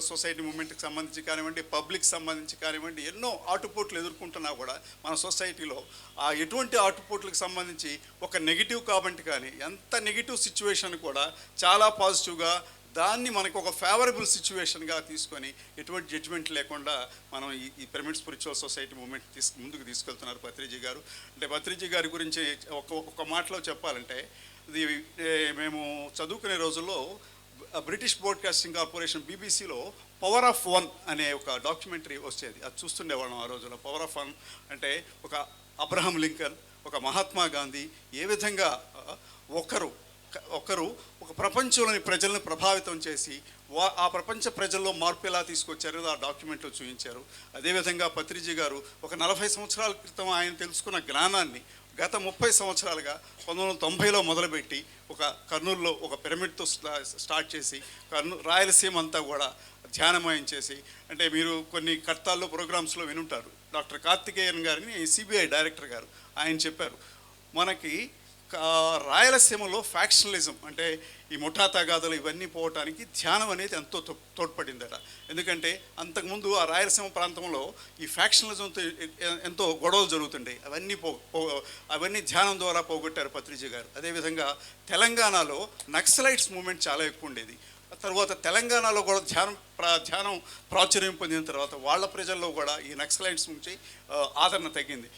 సొసైటీ మూవ్మెంట్కి సంబంధించి కానివ్వండి, పబ్లిక్ సంబంధించి కానివ్వండి, ఎన్నో ఆటుపోట్లు ఎదుర్కొంటున్నా కూడా మన సొసైటీలో ఆ ఎటువంటి ఆటుపోట్లకు సంబంధించి ఒక నెగిటివ్ కామెంట్ కానీ, ఎంత నెగిటివ్ సిచ్యువేషన్ కూడా చాలా పాజిటివ్గా దాన్ని మనకు ఒక ఫేవరబుల్ సిచ్యువేషన్గా తీసుకొని ఎటువంటి జడ్జిమెంట్ లేకుండా మనం ఈ పిరమిడ్ స్పిరిచువల్ సొసైటీ మూవ్మెంట్ ముందుకు తీసుకెళ్తున్నారు పత్రిజీ గారు. అంటే పత్రిజీ గారి గురించి ఒక మాటలో చెప్పాలంటే, ఇది మేము చదువుకునే రోజుల్లో బ్రిటిష్ బ్రాడ్కాస్టింగ్ కార్పొరేషన్ బీబీసీలో పవర్ ఆఫ్ వన్ అనే ఒక డాక్యుమెంటరీ వచ్చేది. అది చూస్తుండేవాళ్ళం ఆ రోజుల్లో. పవర్ ఆఫ్ వన్ అంటే ఒక అబ్రహం లింకన్, ఒక మహాత్మా గాంధీ ఏ విధంగా ఒకరు ఒక ప్రపంచంలోని ప్రజలను ప్రభావితం చేసి ఆ ప్రపంచ ప్రజల్లో మార్పు ఎలా తీసుకొచ్చారో ఆ డాక్యుమెంట్లో చూపించారు. అదేవిధంగా పత్రిజీ గారు ఒక 40 సంవత్సరాల క్రితం ఆయన తెలుసుకున్న జ్ఞానాన్ని గత 30 సంవత్సరాలుగా 1990లో మొదలుపెట్టి ఒక కర్నూలులో ఒక పిరమిడ్తో స్టార్ట్ చేసి రాయలసీమ అంతా కూడా ధ్యానమయం చేసి, అంటే మీరు కొన్ని కర్తాల్లో ప్రోగ్రామ్స్లో వినుంటారు, డాక్టర్ కార్తికేయన్ గారిని సిబిఐ డైరెక్టర్ గారు ఆయన చెప్పారు, మనకి రాయలసీమలో ఫ్యాక్షనలిజం అంటే ఈ ముఠా తగాదాలు ఇవన్నీ పోవటానికి ధ్యానం అనేది ఎంతో తోడ్పడిందట. ఎందుకంటే అంతకుముందు ఆ రాయలసీమ ప్రాంతంలో ఈ ఫ్యాక్షనలిజంతో ఎంతో గొడవలు జరుగుతుండే, అవన్నీ ధ్యానం ద్వారా పోగొట్టారు పత్రిజీ గారు. అదేవిధంగా తెలంగాణలో నక్సలైట్స్ మూవ్మెంట్ చాలా ఎక్కువ ఉండేది. తర్వాత తెలంగాణలో కూడా ధ్యానం ప్రాచుర్యం పొందిన తర్వాత వాళ్ళ ప్రజల్లో కూడా ఈ నక్సలైట్స్ నుంచి ఆదరణ తగ్గింది.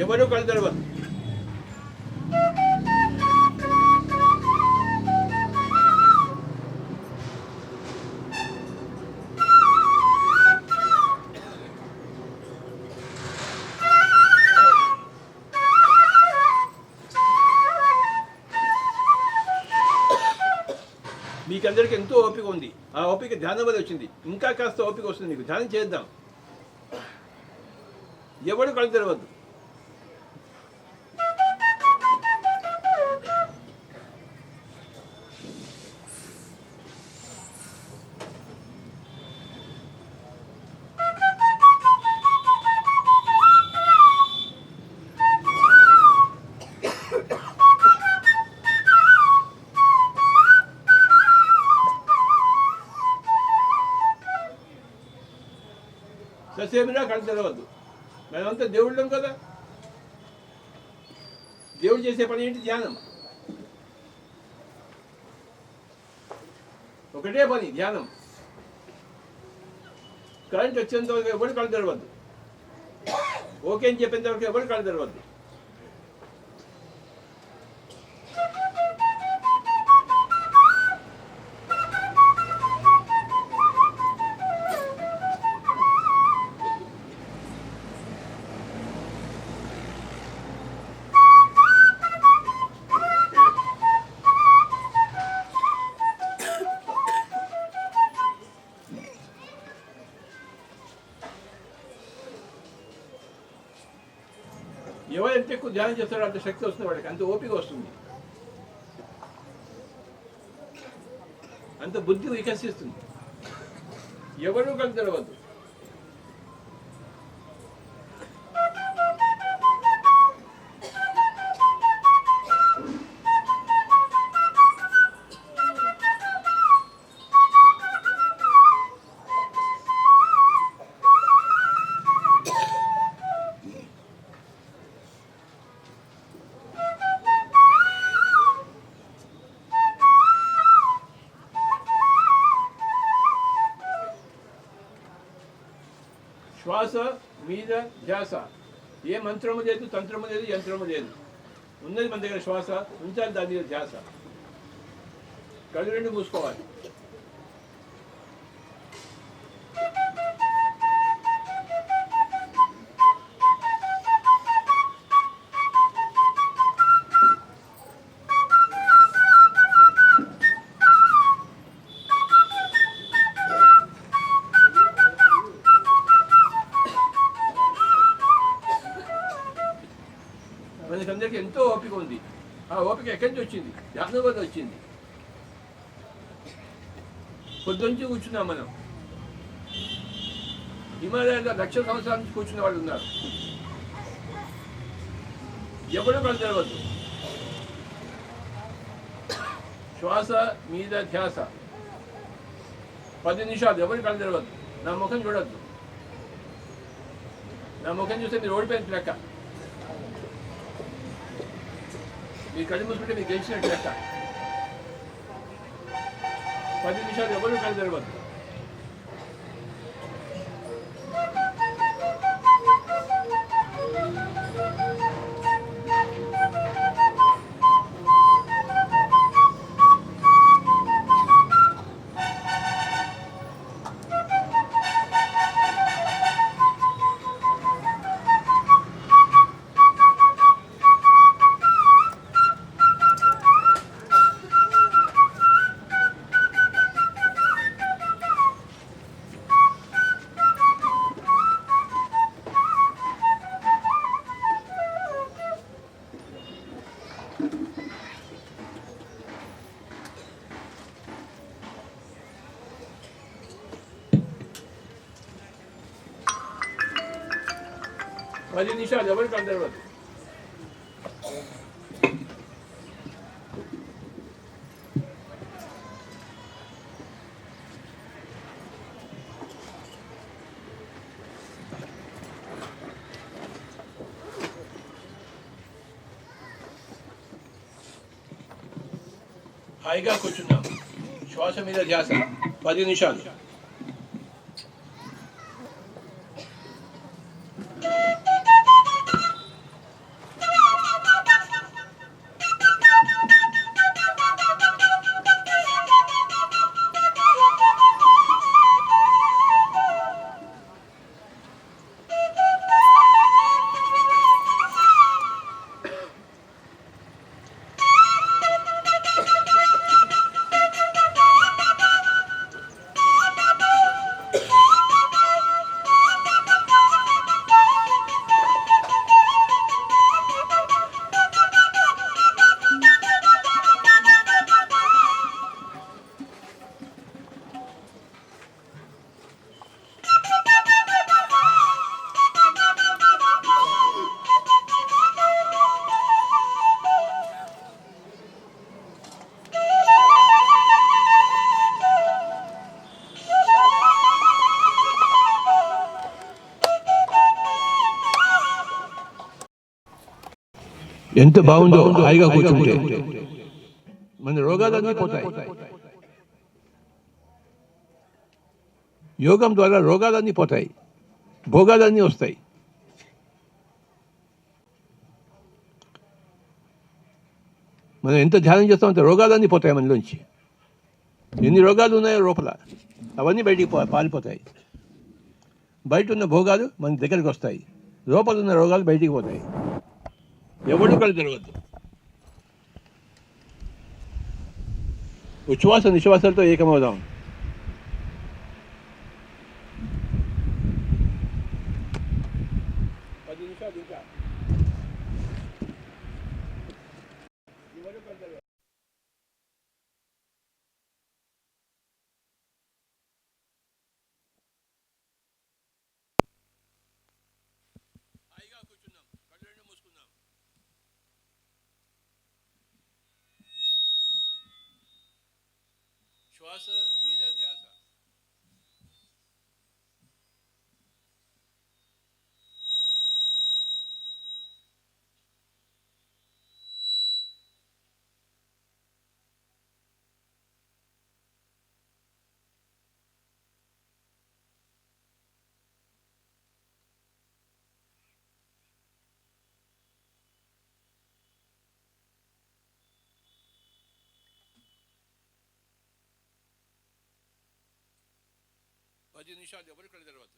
ఎవరు కళ్ళు తెరవద్దు. మీకందరికి ఎంతో ఓపిక ఉంది. ఆ ఓపిక ధ్యానం వల్ల వచ్చింది. ఇంకా కాస్త ఓపిక వస్తుంది మీకు. ధ్యానం చేద్దాం. ఎవడు కళ్ళు తెరవద్దు. ససేమిరా కళ్ళు తెరవద్దు. మేమంతా దేవుళ్ళం కదా. దేవుడు చేసే పని ఏంటి? ధ్యానం. ఒకటే పని ధ్యానం. కరెంట్ వచ్చేంత వరకు ఎవరు కళ్ళు తెరవద్దు. ఓకే అని చెప్పేంత వరకు ఎవరు కళ్ళు తెరవద్దు. ఎవరైతే ఎక్కువ ధ్యానం చేస్తారో అంత శక్తి వస్తుంది వాడికి, అంత ఓపిక వస్తుంది, అంత బుద్ధి వికసిస్తుంది. ఎవరు కళ్ళు తెరవద్దు. శ్వాస మీద ధ్యాస. ఏ మంత్రము లేదు, తంత్రము లేదు, యంత్రము లేదు. ఉన్నది మన దగ్గర శ్వాస. ఉంచాలి దాని మీద ధ్యాస. కళ్ళు రెండు మూసుకోవాలి. మనకందరికీ ఎంతో ఓపిక ఉంది. ఆ ఓపిక ఎక్కడి నుంచి వచ్చింది? ధ్యానం వల్ల వచ్చింది. పొద్దుంచి కూర్చున్నాం మనం. హిమాలయాల్లో 1,00,000 సంవత్సరాల నుంచి కూర్చున్న వాళ్ళు ఉన్నారు. ఎవరు కళ్ళు తెరవద్దు. శ్వాస మీద ధ్యాస. 10 నిమిషాలు ఎవరు కళ్ళు తెరవద్దు. నా ముఖం చూడద్దు. నా ముఖం చూస్తే మీరు ఓడిపోయిన లెక్క. మీ కళ్ళు మూసుకుంటే మీకు గెలిచినట్టు లెక్క. 10 నిమిషాలు ఎవరు కళ్ళు తెరవద్దు. పది నిమిషాలు ఎవరికి అందరవద్దు. హాయిగా కూర్చున్నాం. శ్వాస మీద ధ్యాస. 10 నిమిషాలు. ఎంత బాగుందో హాయిగా కూర్చుంటే. మన రోగాలన్నీ పోతాయి. యోగం ద్వారా రోగాలన్నీ పోతాయి, భోగాలన్నీ వస్తాయి. మనం ఎంత ధ్యానం చేస్తామంటే రోగాలన్నీ పోతాయి మనలోంచి. ఎన్ని రోగాలు ఉన్నాయో లోపల అవన్నీ బయటికి పారిపోతాయి. బయట ఉన్న భోగాలు మన దగ్గరికి వస్తాయి, లోపల ఉన్న రోగాలు బయటికి పోతాయి. ఎవడు కూడా తిరగద్దు. ఉచ్ఛ్వాస నిశ్వాసాలతో ఏకమవుదాం. శ్వాస మీద ధ్యాస. పది నిమిషాలు ఎవరు ఇక్కడ తెరవద్దు.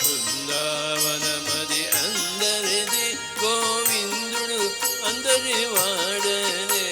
బృందావనమది అందరిది, గోవిందుడు అందరి వాడనే.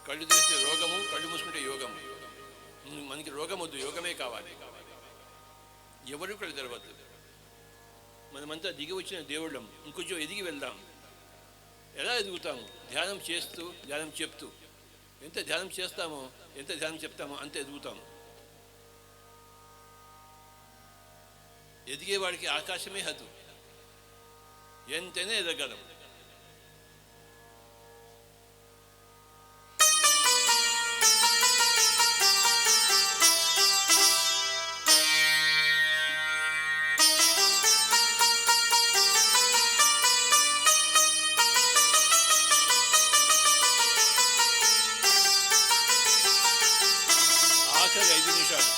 కళ్ళు తెరిస్తే రోగము, కళ్ళు మూసుకుంటే యోగము. మనకి రోగం వద్దు, యోగమే కావాలి. ఎవరు కళ్ళు తెరవద్దు. మనమంతా దిగి వచ్చిన దేవుళ్ళం, ఇంకొంచెం ఎదిగి వెళ్దాం. ఎలా ఎదుగుతాము? ధ్యానం చేస్తూ, ధ్యానం చెప్తూ. ఎంత ధ్యానం చేస్తామో, ఎంత ధ్యానం చెప్తామో అంత ఎదుగుతాము. ఎదిగేవాడికి ఆకాశమే హద్దు, ఎంతైనా ఎదగలం. ఆఖరి 5 నిమిషాలు.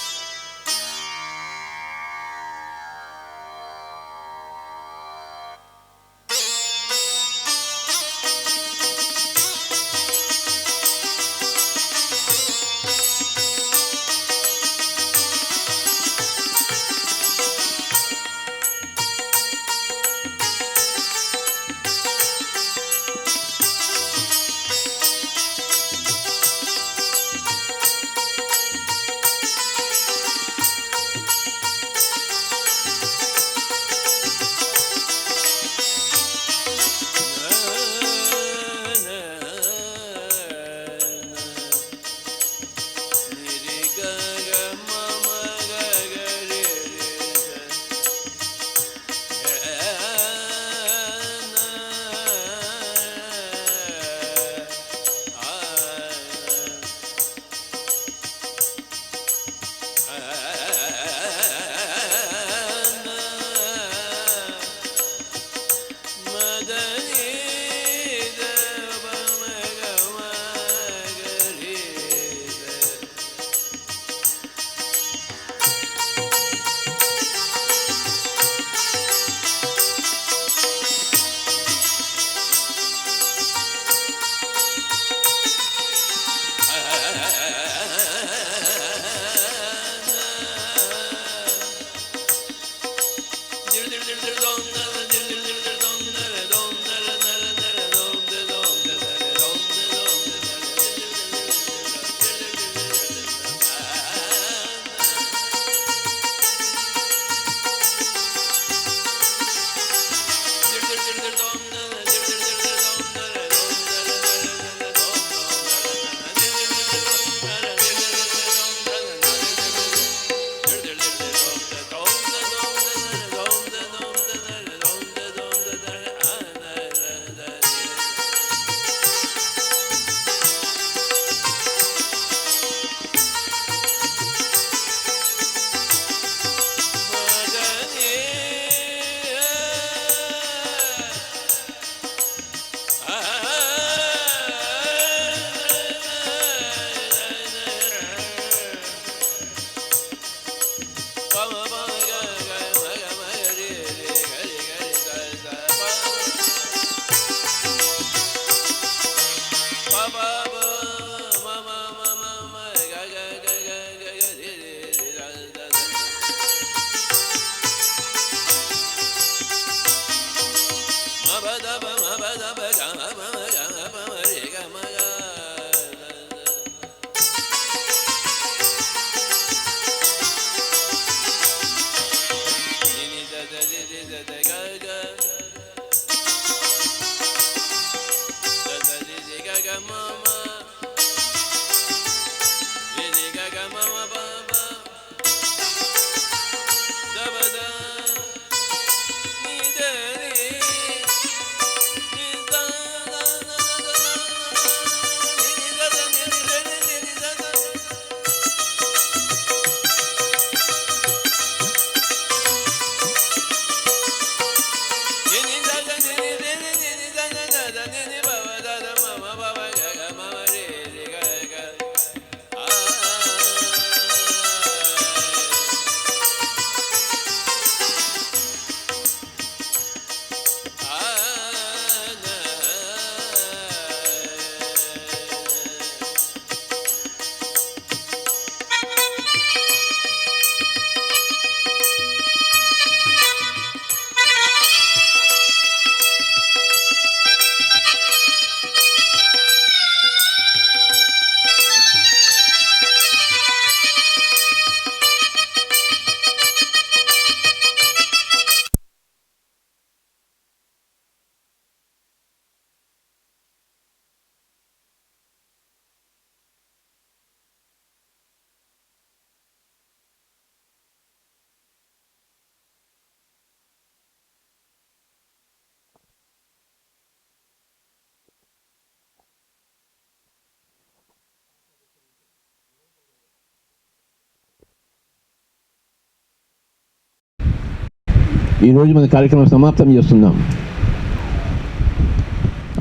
ఈరోజు మన కార్యక్రమం సమాప్తం చేస్తున్నాం.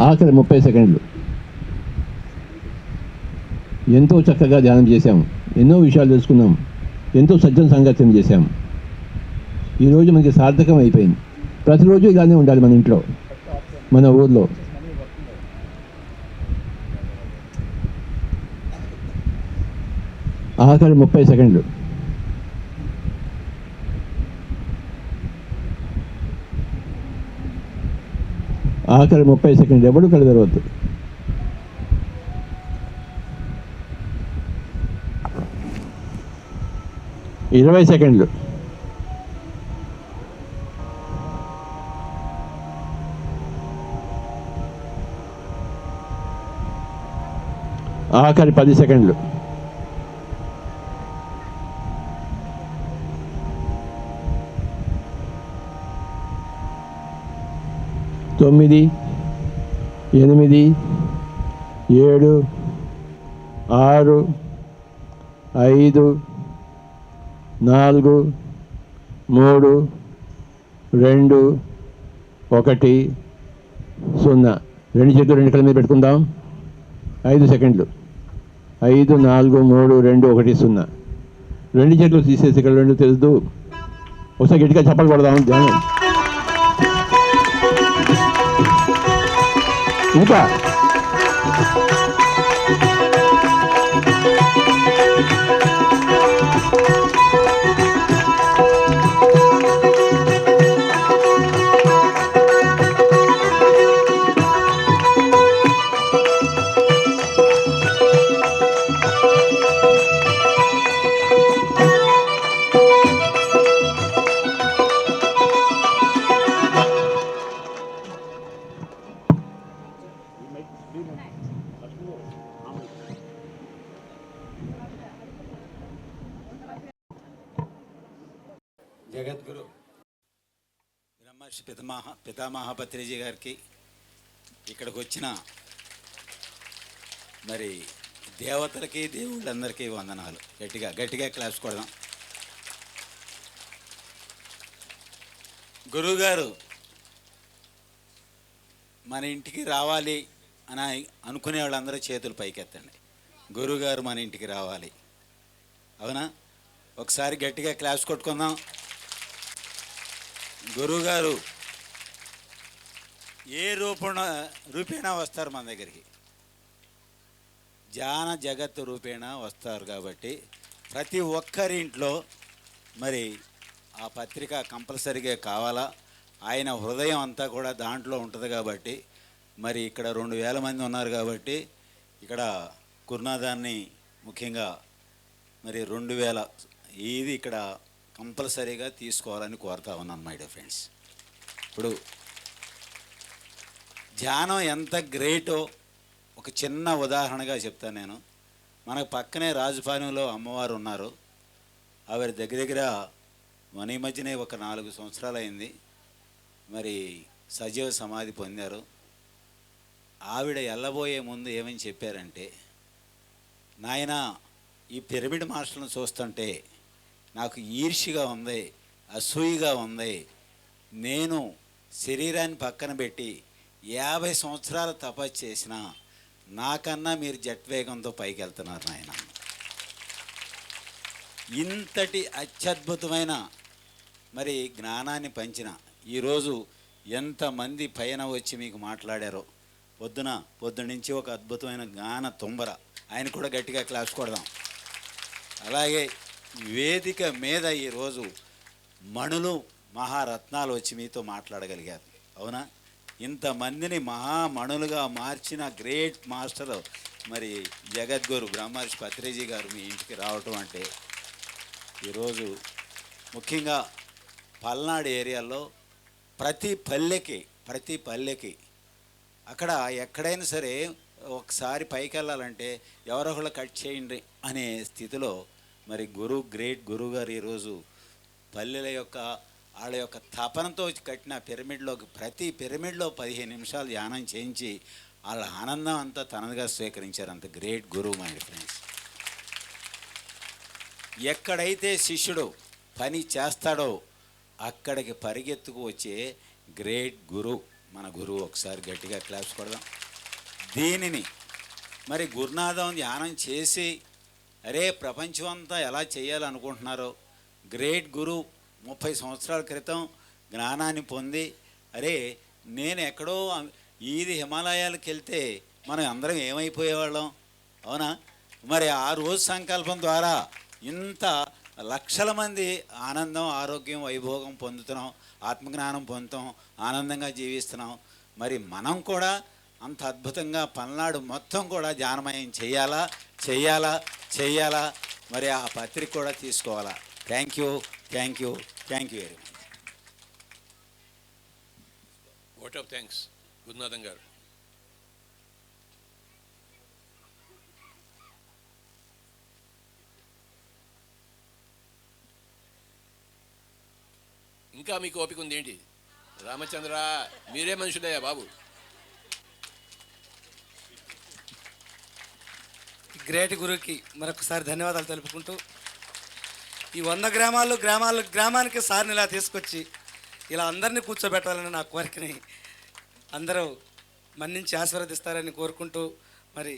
ఆఖరి 30 సెకండ్లు. ఎంతో చక్కగా ధ్యానం చేశాం, ఎన్నో విషయాలు తెలుసుకున్నాం, ఎంతో సజ్జన సంగత్యం చేశాం. ఈరోజు మనకి సార్థకం అయిపోయింది. ప్రతిరోజు ఇలానే ఉండాలి మన ఇంట్లో, మన ఊర్లో. ఆఖరి 30 సెకండ్లు. ఆఖరి 30 సెకండ్లు. ఎవడు కళ్ళు తెరవద్దు. ఇరవై సెకండ్లు. ఆఖరి 10 సెకండ్లు. తొమ్మిది, 8, 7, 6, 5, 4, 3, 2, 1, 0. రెండు చేతులు రెండు కళ్ళ మీద పెట్టుకుందాం. 5 సెకండ్లు. 5, 4, 3, 2, 1, 0. రెండు చేతులు తీసేసి ఇక్కడ రెండు తెలుసు. ఒకసారి గట్టిగా చప్పలు కొడదాం. ధ్యానం ఇంకా జగద్గురు బ్రహ్మర్షి పితామహ పత్రిజీ గారికి, ఇక్కడికి వచ్చిన మరి దేవతలకి దేవుళ్ళందరికీ వందనాలు. గట్టిగా గట్టిగా క్లాప్స్ కొడదాం. గురువుగారు మన ఇంటికి రావాలి అని అనుకునే వాళ్ళందరూ చేతులు పైకెత్తండి. గురువుగారు మన ఇంటికి రావాలి. అవునా? ఒకసారి గట్టిగా క్లాప్స్ కొట్టుకుందాం. గురువుగారు ఏ రూపేణా వస్తారు మన దగ్గరికి, ధ్యాన జగత్తు రూపేణా వస్తారు. కాబట్టి ప్రతి ఒక్కరింట్లో మరి ఆ పత్రిక కంపల్సరీగా కావాలా. ఆయన హృదయం అంతా కూడా దాంట్లో ఉంటుంది. కాబట్టి మరి ఇక్కడ 2000 మంది ఉన్నారు. కాబట్టి ఇక్కడ గురునాథాన్ని ముఖ్యంగా మరి 2000 ఇది ఇక్కడ కంపల్సరీగా తీసుకోవాలని కోరుతా ఉన్నాను మై డియర్ ఫ్రెండ్స్. ఇప్పుడు ధ్యానం ఎంత గ్రేటో ఒక చిన్న ఉదాహరణగా చెప్తాను నేను. మనకు పక్కనే రాజపాలెంలో అమ్మవారు ఉన్నారు. ఆవిడ దగ్గర మన ఈ మధ్యనే ఒక 4 సంవత్సరాలు అయింది మరి సజీవ సమాధి పొందారు. ఆవిడ వెళ్ళబోయే ముందు ఏమని చెప్పారంటే, నాయన ఈ పిరమిడ్ మాస్టర్లను చూస్తుంటే నాకు ఈర్ష్యగా ఉంది, అసూయగా ఉంది. నేను శరీరాన్ని పక్కన పెట్టి 50 సంవత్సరాలు తపస్సు చేసిన నాకన్నా మీరు జట్ వేగంతో పైకి వెళ్తున్నారు నాయన. ఇంతటి అత్యద్భుతమైన మరి జ్ఞానాన్ని పంచిన ఈరోజు ఎంతమంది పైన వచ్చి మీకు మాట్లాడారో. పొద్దునుంచి ఒక అద్భుతమైన జ్ఞాన తుంబర. ఆయన కూడా గట్టిగా క్లాస్ కొడదాం. అలాగే వేదిక మీద ఈరోజు మణులు మహారత్నాలు వచ్చి మీతో మాట్లాడగలిగారు. అవునా? ఇంతమందిని మహామణులుగా మార్చిన గ్రేట్ మాస్టర్ మరి జగద్గురు బ్రహ్మర్షి పత్రిజీ గారు మీ ఇంటికి రావటం అంటే ఈరోజు ముఖ్యంగా పల్నాడు ఏరియాలో ప్రతి పల్లెకి అక్కడ ఎక్కడైనా సరే ఒకసారి పైకి వెళ్ళాలంటే ఎవరొకళ్ళు కట్ చేయండి అనే స్థితిలో మరి గ్రేట్ గురువు గారు ఈరోజు పల్లెల యొక్క వాళ్ళ యొక్క తపనతో కట్టిన ప్రతి పిరమిడ్లో 15 నిమిషాలు ధ్యానం చేయించి వాళ్ళ ఆనందం అంతా తనదిగా స్వీకరించారు. అంత గ్రేట్ గురువు మై ఫ్రెండ్స్. ఎక్కడైతే శిష్యుడు పని చేస్తాడో అక్కడికి పరిగెత్తుకు వచ్చే గ్రేట్ గురు, మన గురువు. ఒకసారి గట్టిగా క్లాప్స్ కొడదాం. దీనిని మరి గురునాథం ధ్యానం చేసి అరే ప్రపంచం అంతా ఎలా చేయాలనుకుంటున్నారో, గ్రేట్ గురు 30 సంవత్సరాల క్రితం జ్ఞానాన్ని పొంది అరే నేను ఎక్కడో ఈది హిమాలయాలకు వెళ్తే మనం అందరం ఏమైపోయేవాళ్ళం, అవునా? మరి ఆ రోజు సంకల్పం ద్వారా ఇంత లక్షల మంది ఆనందం, ఆరోగ్యం, వైభోగం పొందుతున్నాం, ఆత్మజ్ఞానం పొందుతాం, ఆనందంగా జీవిస్తున్నాం. మరి మనం కూడా అంత అద్భుతంగా పల్నాడు మొత్తం కూడా ధ్యానమయం చేయాలా చెయ్యాలా చెయ్యాలా మరి ఆ పత్రిక కూడా తీసుకోవాలా. Thank you thank you thank you very much. Vote of thanks Gurunatham గారు. ఇంకా మీకు ఓపిక ఉంది ఏంటి? రామచంద్ర మీరే మనుషులయ్యా బాబు. గ్రేట్ గురువుకి మరొకసారి ధన్యవాదాలు తెలుపుకుంటూ, ఈ 100 గ్రామానికి సార్ని ఇలా తీసుకొచ్చి ఇలా అందరినీ కూర్చోబెట్టాలని నా కోరికని అందరూ మన్నించి ఆశీర్వదిస్తారని కోరుకుంటూ, మరి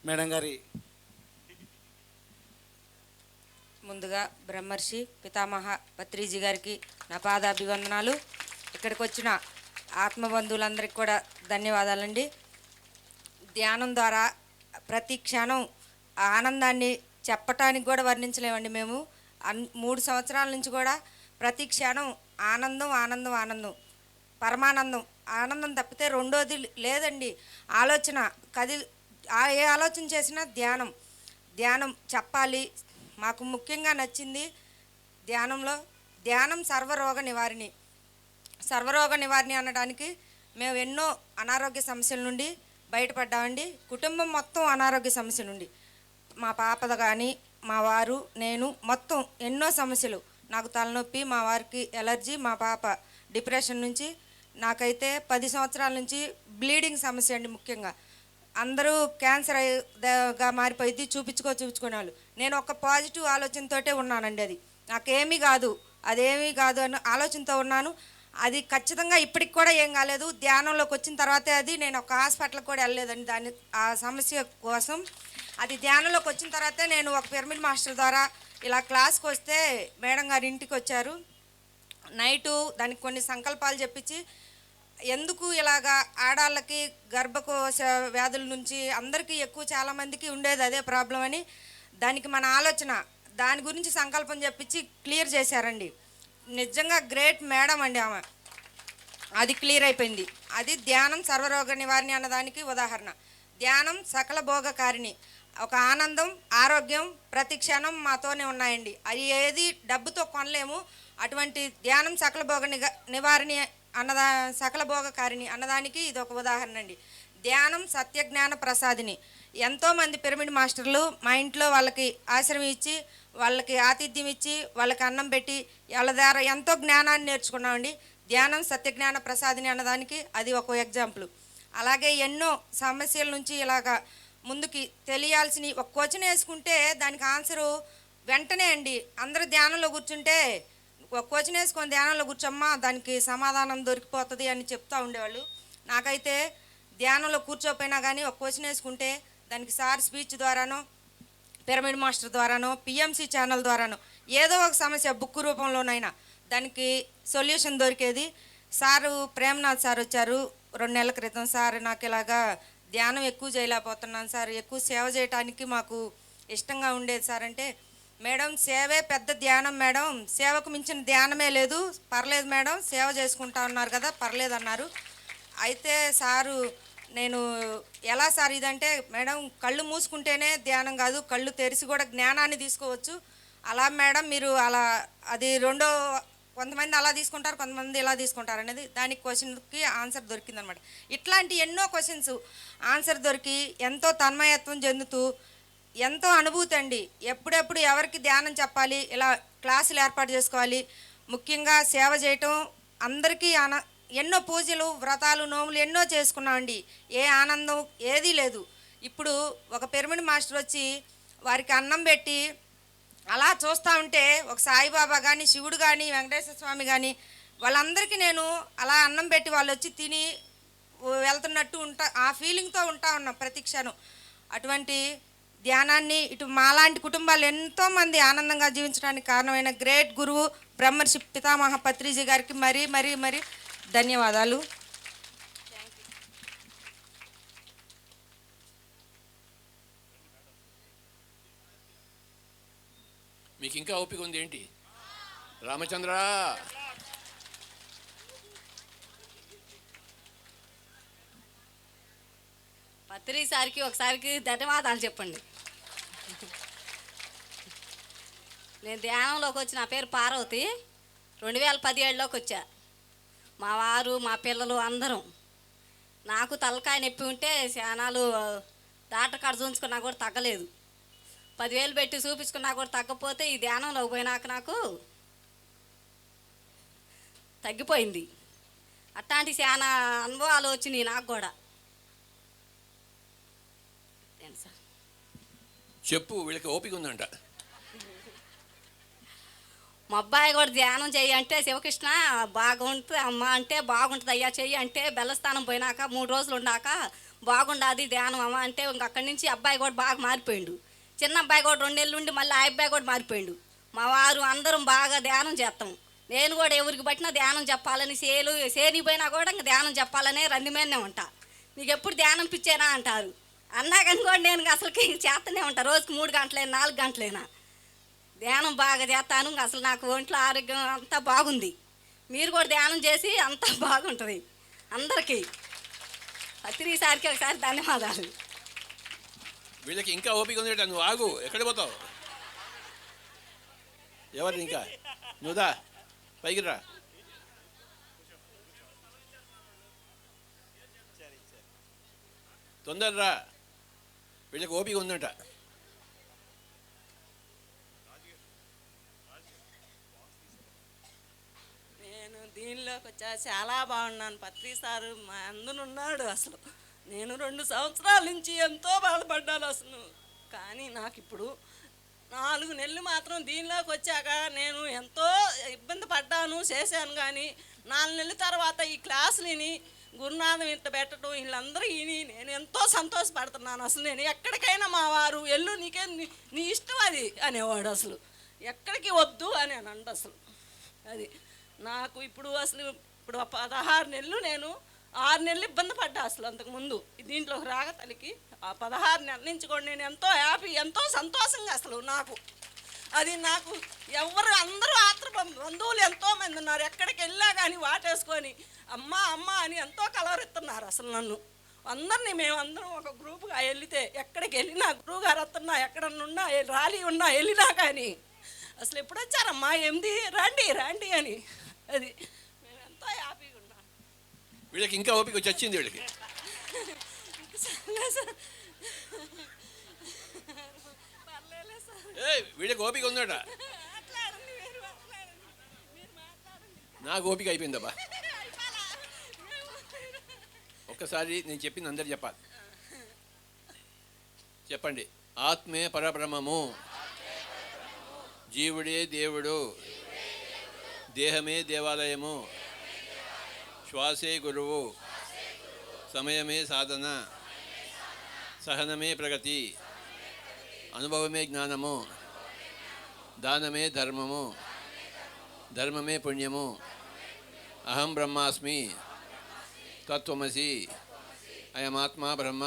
మేడం గారి ముందుగా బ్రహ్మర్షి పితామహ పత్రిజీ గారికి నా పాదాభివందనాలు. ఇక్కడికి వచ్చిన ఆత్మబంధువులందరికీ కూడా ధన్యవాదాలండి. ధ్యానం ద్వారా ప్రతి క్షణం ఆనందాన్ని చెప్పటానికి కూడా వర్ణించలేమండి. మేము 3 సంవత్సరాల నుంచి కూడా ప్రతి క్షణం ఆనందం ఆనందం ఆనందం, పరమానందం, ఆనందం తప్పితే రెండోది లేదండి. ఆలోచన ఏ ఆలోచన చేసినా ధ్యానం చెప్పాలి. మాకు ముఖ్యంగా నచ్చింది ధ్యానం సర్వరోగ నివారిణి అనడానికి మేము ఎన్నో అనారోగ్య సమస్యల నుండి బయటపడ్డామండి. కుటుంబం మొత్తం అనారోగ్య సమస్య నుండి, మా పాపద కానీ మా వారు నేను మొత్తం ఎన్నో సమస్యలు. నాకు తలనొప్పి, మా వారికి ఎలర్జీ, మా పాప డిప్రెషన్ నుంచి, నాకైతే 10 సంవత్సరాల నుంచి బ్లీడింగ్ సమస్య అండి. ముఖ్యంగా అందరూ క్యాన్సర్గా మారిపోయింది, చూపించుకునే వాళ్ళు. నేను ఒక పాజిటివ్ ఆలోచనతోటే ఉన్నానండి. అది నాకేమీ కాదు, అదేమీ కాదు అన్న ఆలోచనతో ఉన్నాను. అది ఖచ్చితంగా ఇప్పటికి కూడా ఏం కాలేదు. ధ్యానంలోకి వచ్చిన తర్వాతే అది, నేను ఒక హాస్పిటల్కి కూడా వెళ్ళలేదండి ఆ సమస్య కోసం. అది ధ్యానంలోకి వచ్చిన తర్వాతే నేను ఒక పిరమిడ్ మాస్టర్ ద్వారా ఇలా క్లాస్కి వస్తే మేడం గారు ఇంటికి వచ్చారు. నైటు దానికి కొన్ని సంకల్పాలు చెప్పించి, ఎందుకు ఇలాగా ఆడాళ్ళకి గర్భకోశ వ్యాధుల నుంచి అందరికీ ఎక్కువ చాలామందికి ఉండేది అదే ప్రాబ్లం అని, దానికి మన ఆలోచన దాని గురించి సంకల్పం చెప్పించి క్లియర్ చేశారండి. నిజంగా గ్రేట్ మేడం అండి ఆమె. అది క్లియర్ అయిపోయింది. అది ధ్యానం సర్వరోగ నివారణ అన్నదానికి ఉదాహరణ. ధ్యానం సకల భోగకారిణి, ఒక ఆనందం, ఆరోగ్యం ప్రతి క్షణం మాతోనే ఉన్నాయండి. అది ఏది డబ్బుతో కొనలేము. అటువంటి ధ్యానం సకల భోగ నివారణి సకల భోగకారిణి అన్నదానికి ఇది ఒక ఉదాహరణ అండి. ధ్యానం సత్యజ్ఞాన ప్రసాదిని. ఎంతోమంది పిరమిడ్ మాస్టర్లు మా ఇంట్లో వాళ్ళకి ఆశ్రమం ఇచ్చి, వాళ్ళకి ఆతిథ్యం ఇచ్చి, వాళ్ళకి అన్నం పెట్టి, వాళ్ళ ద్వారా ఎంతో జ్ఞానాన్ని నేర్చుకున్నామండి. ధ్యానం సత్యజ్ఞాన ప్రసాదిని అన్నదానికి అది ఒక ఎగ్జాంపుల్. అలాగే ఎన్నో సమస్యల నుంచి ఇలాగా ముందుకి తెలియాల్సిన ఒక క్వశ్చన్ వేసుకుంటే దానికి ఆన్సరు వెంటనే అండి. అందరూ ధ్యానంలో కూర్చుంటే ఒక క్వశ్చన్ వేసుకొని ధ్యానంలో కూర్చోమ్మా దానికి సమాధానం దొరికిపోతుంది అని చెప్తూ ఉండేవాళ్ళు. నాకైతే ధ్యానంలో కూర్చోపోయినా కానీ ఒక క్వశ్చన్ వేసుకుంటే దానికి సార్ స్పీచ్ ద్వారానో, పిరమిడ్ మాస్టర్ ద్వారానో, పిఎంసి ఛానల్ ద్వారానో ఏదో ఒక సమస్య బుక్ రూపంలోనైనా దానికి సొల్యూషన్ దొరికేది. సారు ప్రేమనాథ్ సార్ వచ్చారు 2 నెలల క్రితం. సార్ నాకు ఇలాగా ధ్యానం ఎక్కువ చేయలేకపోతున్నాను సార్, ఎక్కువ సేవ చేయడానికి మాకు ఇష్టంగా ఉండేది సార్ అంటే, మేడం సేవే పెద్ద ధ్యానం మేడం, సేవకు మించిన ధ్యానమే లేదు, పర్లేదు మేడం సేవ చేసుకుంటా ఉన్నారు కదా పర్లేదు అన్నారు. అయితే సారు నేను ఎలా సార్ ఇదంటే, మేడం కళ్ళు మూసుకుంటేనే ధ్యానం కాదు, కళ్ళు తెరిచి కూడా జ్ఞానాన్ని తీసుకోవచ్చు. అలా మేడం మీరు అలా అది కొంతమంది అలా తీసుకుంటారు, కొంతమంది ఇలా తీసుకుంటారు అనేది దానికి క్వశ్చన్కి ఆన్సర్ దొరికిందనమాట. ఇట్లాంటి ఎన్నో క్వశ్చన్స్ ఆన్సర్ దొరికి ఎంతో తన్మయత్వం చెందుతూ ఎంతో అనుభూతి అండి. ఎప్పుడెప్పుడు ఎవరికి ధ్యానం చెప్పాలి, ఇలా క్లాసులు ఏర్పాటు చేసుకోవాలి, ముఖ్యంగా సేవ చేయటం అందరికీ ఎన్నో పూజలు, వ్రతాలు, నోములు ఎన్నో చేసుకున్నామండి. ఏ ఆనందం ఏదీ లేదు. ఇప్పుడు ఒక పిరమిడ్ మాస్టర్ వచ్చి వారికి అన్నం పెట్టి అలా చూస్తూ ఉంటే ఒక సాయిబాబా కానీ శివుడు కానీ వెంకటేశ్వర స్వామి కానీ వాళ్ళందరికీ నేను అలా అన్నం పెట్టి వాళ్ళు వచ్చి తిని వెళ్తున్నట్టు ఉంటా, ఆ ఫీలింగ్తో ఉంటా ఉన్నాం ప్రతి క్షణం. అటువంటి ధ్యానాన్ని ఇటు మాలాంటి కుటుంబాలు ఎంతోమంది ఆనందంగా జీవించడానికి కారణమైన గ్రేట్ గురువు బ్రహ్మర్షి పితామహ పత్రిజీ గారికి మరీ మరీ మరీ ధన్యవాదాలు. మీకు ఇంకా ఓపిక ఉంది ఏంటి? రామచంద్ర పత్రి సార్కి ఒకసారికి ధన్యవాదాలు చెప్పండి. నేను ధ్యానంలోకి వచ్చి, నా పేరు పార్వతి, 2017లోకి వచ్చా. మా వారు మా పిల్లలు అందరం. నాకు తలకాయ నొప్పి ఉంటే శానాలు డాక్టర్ కాడ చూపించుకున్నా కూడా తగ్గలేదు. 10,000 పెట్టి చూపించుకున్నా కూడా తగ్గపోతే ఈ ధ్యానంలోకి పోయినాక నాకు తగ్గిపోయింది. అట్లాంటి చాలా అనుభవాలు వచ్చినాయి నాకు కూడా. సార్ చెప్పు, వీళ్ళకి ఓపిక ఉందంట. మా అబ్బాయి కూడా ధ్యానం చెయ్యి అంటే, శివకృష్ణ బాగుంటుంది అమ్మ అంటే, బాగుంటుంది అయ్యా చెయ్యి అంటే, బెల్లస్థానం పోయినాక 3 రోజులు ఉన్నాక బాగుండదు ధ్యానం అమ్మ అంటే, ఇంక అక్కడి నుంచి అబ్బాయి కూడా బాగా మారిపోయిండు. చిన్న అబ్బాయి కూడా 2 నెలలు ఉండి మళ్ళీ ఆ అబ్బాయి కూడా మారిపోయిండు. మా వారు అందరం బాగా ధ్యానం చేస్తాం. నేను కూడా ఎవరికి పట్టినా ధ్యానం చెప్పాలని, సేనికి పోయినా కూడా ఇంక ధ్యానం చెప్పాలనే రందిమేనే ఉంటా. నీకు ఎప్పుడు ధ్యానం పిచ్చేనా అంటారు. అన్నా కానీ కూడా నేను అసలుకి చేస్తూనే ఉంటాను. రోజుకి 3 గంటలైనా 4 గంటలైనా ధ్యానం బాగా చేస్తాను. అసలు నాకు ఒంట్లో ఆరోగ్యం అంతా బాగుంది. మీరు కూడా ధ్యానం చేసి అంతా బాగుంటుంది అందరికీ. పత్రిసారికి ఒకసారి ధన్యవాదాలు. వీళ్ళకి ఇంకా ఓపిక ఉంది. నువ్వు ఆగు, ఎక్కడ పోతావు? ఎవరు ఇంకా? నువ్వుదా పైకి రా. తొందరరా, వీళ్ళకి ఓపిక ఉందట. నేను దీనిలోకి వచ్చా, చాలా బాగున్నాను. పత్రి సారు మా అందునున్నాడు. అసలు నేను 2 సంవత్సరాల నుంచి ఎంతో బాధపడ్డాను అసలు. కానీ నాకు ఇప్పుడు 4 నెలలు మాత్రం దీనిలోకి వచ్చాక నేను ఎంతో ఇబ్బంది పడ్డాను, చేశాను. కానీ 4 నెలల తర్వాత ఈ క్లాసులని గురునాథం ఇంత పెట్టడం, వీళ్ళందరూ విని నేను ఎంతో సంతోషపడుతున్నాను. అసలు నేను ఎక్కడికైనా మా వారు ఎల్లు నీకే నీ ఇష్టం అది అనేవాడు. అసలు ఎక్కడికి వద్దు అని అనండి. అసలు అది నాకు ఇప్పుడు అసలు 16 నెలలు నేను 6 నెలలు ఇబ్బంది పడ్డా అసలు అంతకుముందు దీంట్లోకి రాగతలికి. ఆ 16 నెలల నుంచి కూడా నేను ఎంతో హ్యాపీ, ఎంతో సంతోషంగా అసలు నాకు అది నాకు ఎవరు అందరూ బంధువులు ఎంతోమంది ఉన్నారు. ఎక్కడికి వెళ్ళా కానీ వాటేసుకొని అమ్మ అమ్మ అని ఎంతో కలవరిస్తున్నారు అసలు నన్ను అందరినీ. మేమందరం ఒక గ్రూప్గా వెళితే ఎక్కడికి వెళ్ళినా గురువు గారు వస్తున్నా, ఎక్కడన్నా ర్యాలీ ఉన్నా వెళ్ళినా కానీ అసలు ఎప్పుడు వచ్చారమ్మా ఏంది రండి రండి అని. అది మేము ఎంతో హ్యాపీగా ఉన్నాం. వీళ్ళకి ఇంకా ఓపిక వచ్చి వచ్చింది వీళ్ళకి. వీళ్ళకి ఓపిక ఉందట. నాకు ఓపిక అయిపోయిందబ్బా. ఒక్కసారి నేను చెప్పింది అందరు చెప్పాలి. చెప్పండి. ఆత్మే పరబ్రహ్మము, జీవుడే దేవుడు, దేహమే దేవాలయము, శ్వాసే గురువు, సమయమే సాధన, సహనమే ప్రగతి, అనుభవమే జ్ఞానము, దానమే ధర్మము, ధర్మమే పుణ్యము, అహం బ్రహ్మాస్మి, తత్వమసి, అయమాత్మా బ్రహ్మ,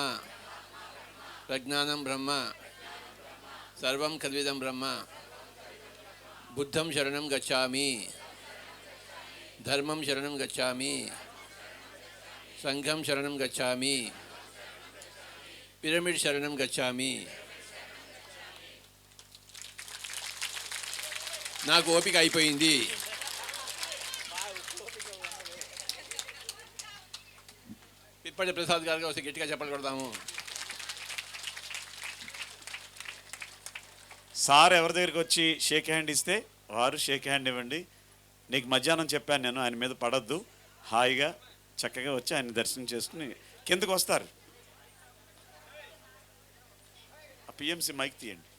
ప్రజ్ఞానం బ్రహ్మ, సర్వం కల్విదం బ్రహ్మ, బుద్ధం శరణం గచ్చామి, ధర్మం శరణం గచ్చామి, సంఘం శరణం గచ్చామి, పిరమిడ్ శరణం గచ్చామి. నాకు ఓపిక అయిపోయింది. పిప్పటి ప్రసాద్ గారికి వస్తే గట్టిగా చెప్పలు కొడతాము. సార్ ఎవరి దగ్గరికి వచ్చి షేక్ హ్యాండ్ ఇస్తే వారు షేక్ హ్యాండ్ ఇవ్వండి. నీకు మధ్యాహ్నం చెప్పాను నేను, ఆయన మీద పడద్దు, హాయిగా చక్కగా వచ్చి ఆయన దర్శనం చేసుకుని కిందకు వస్తారు. ఆ పిఎంసి మైక్ తీయండి.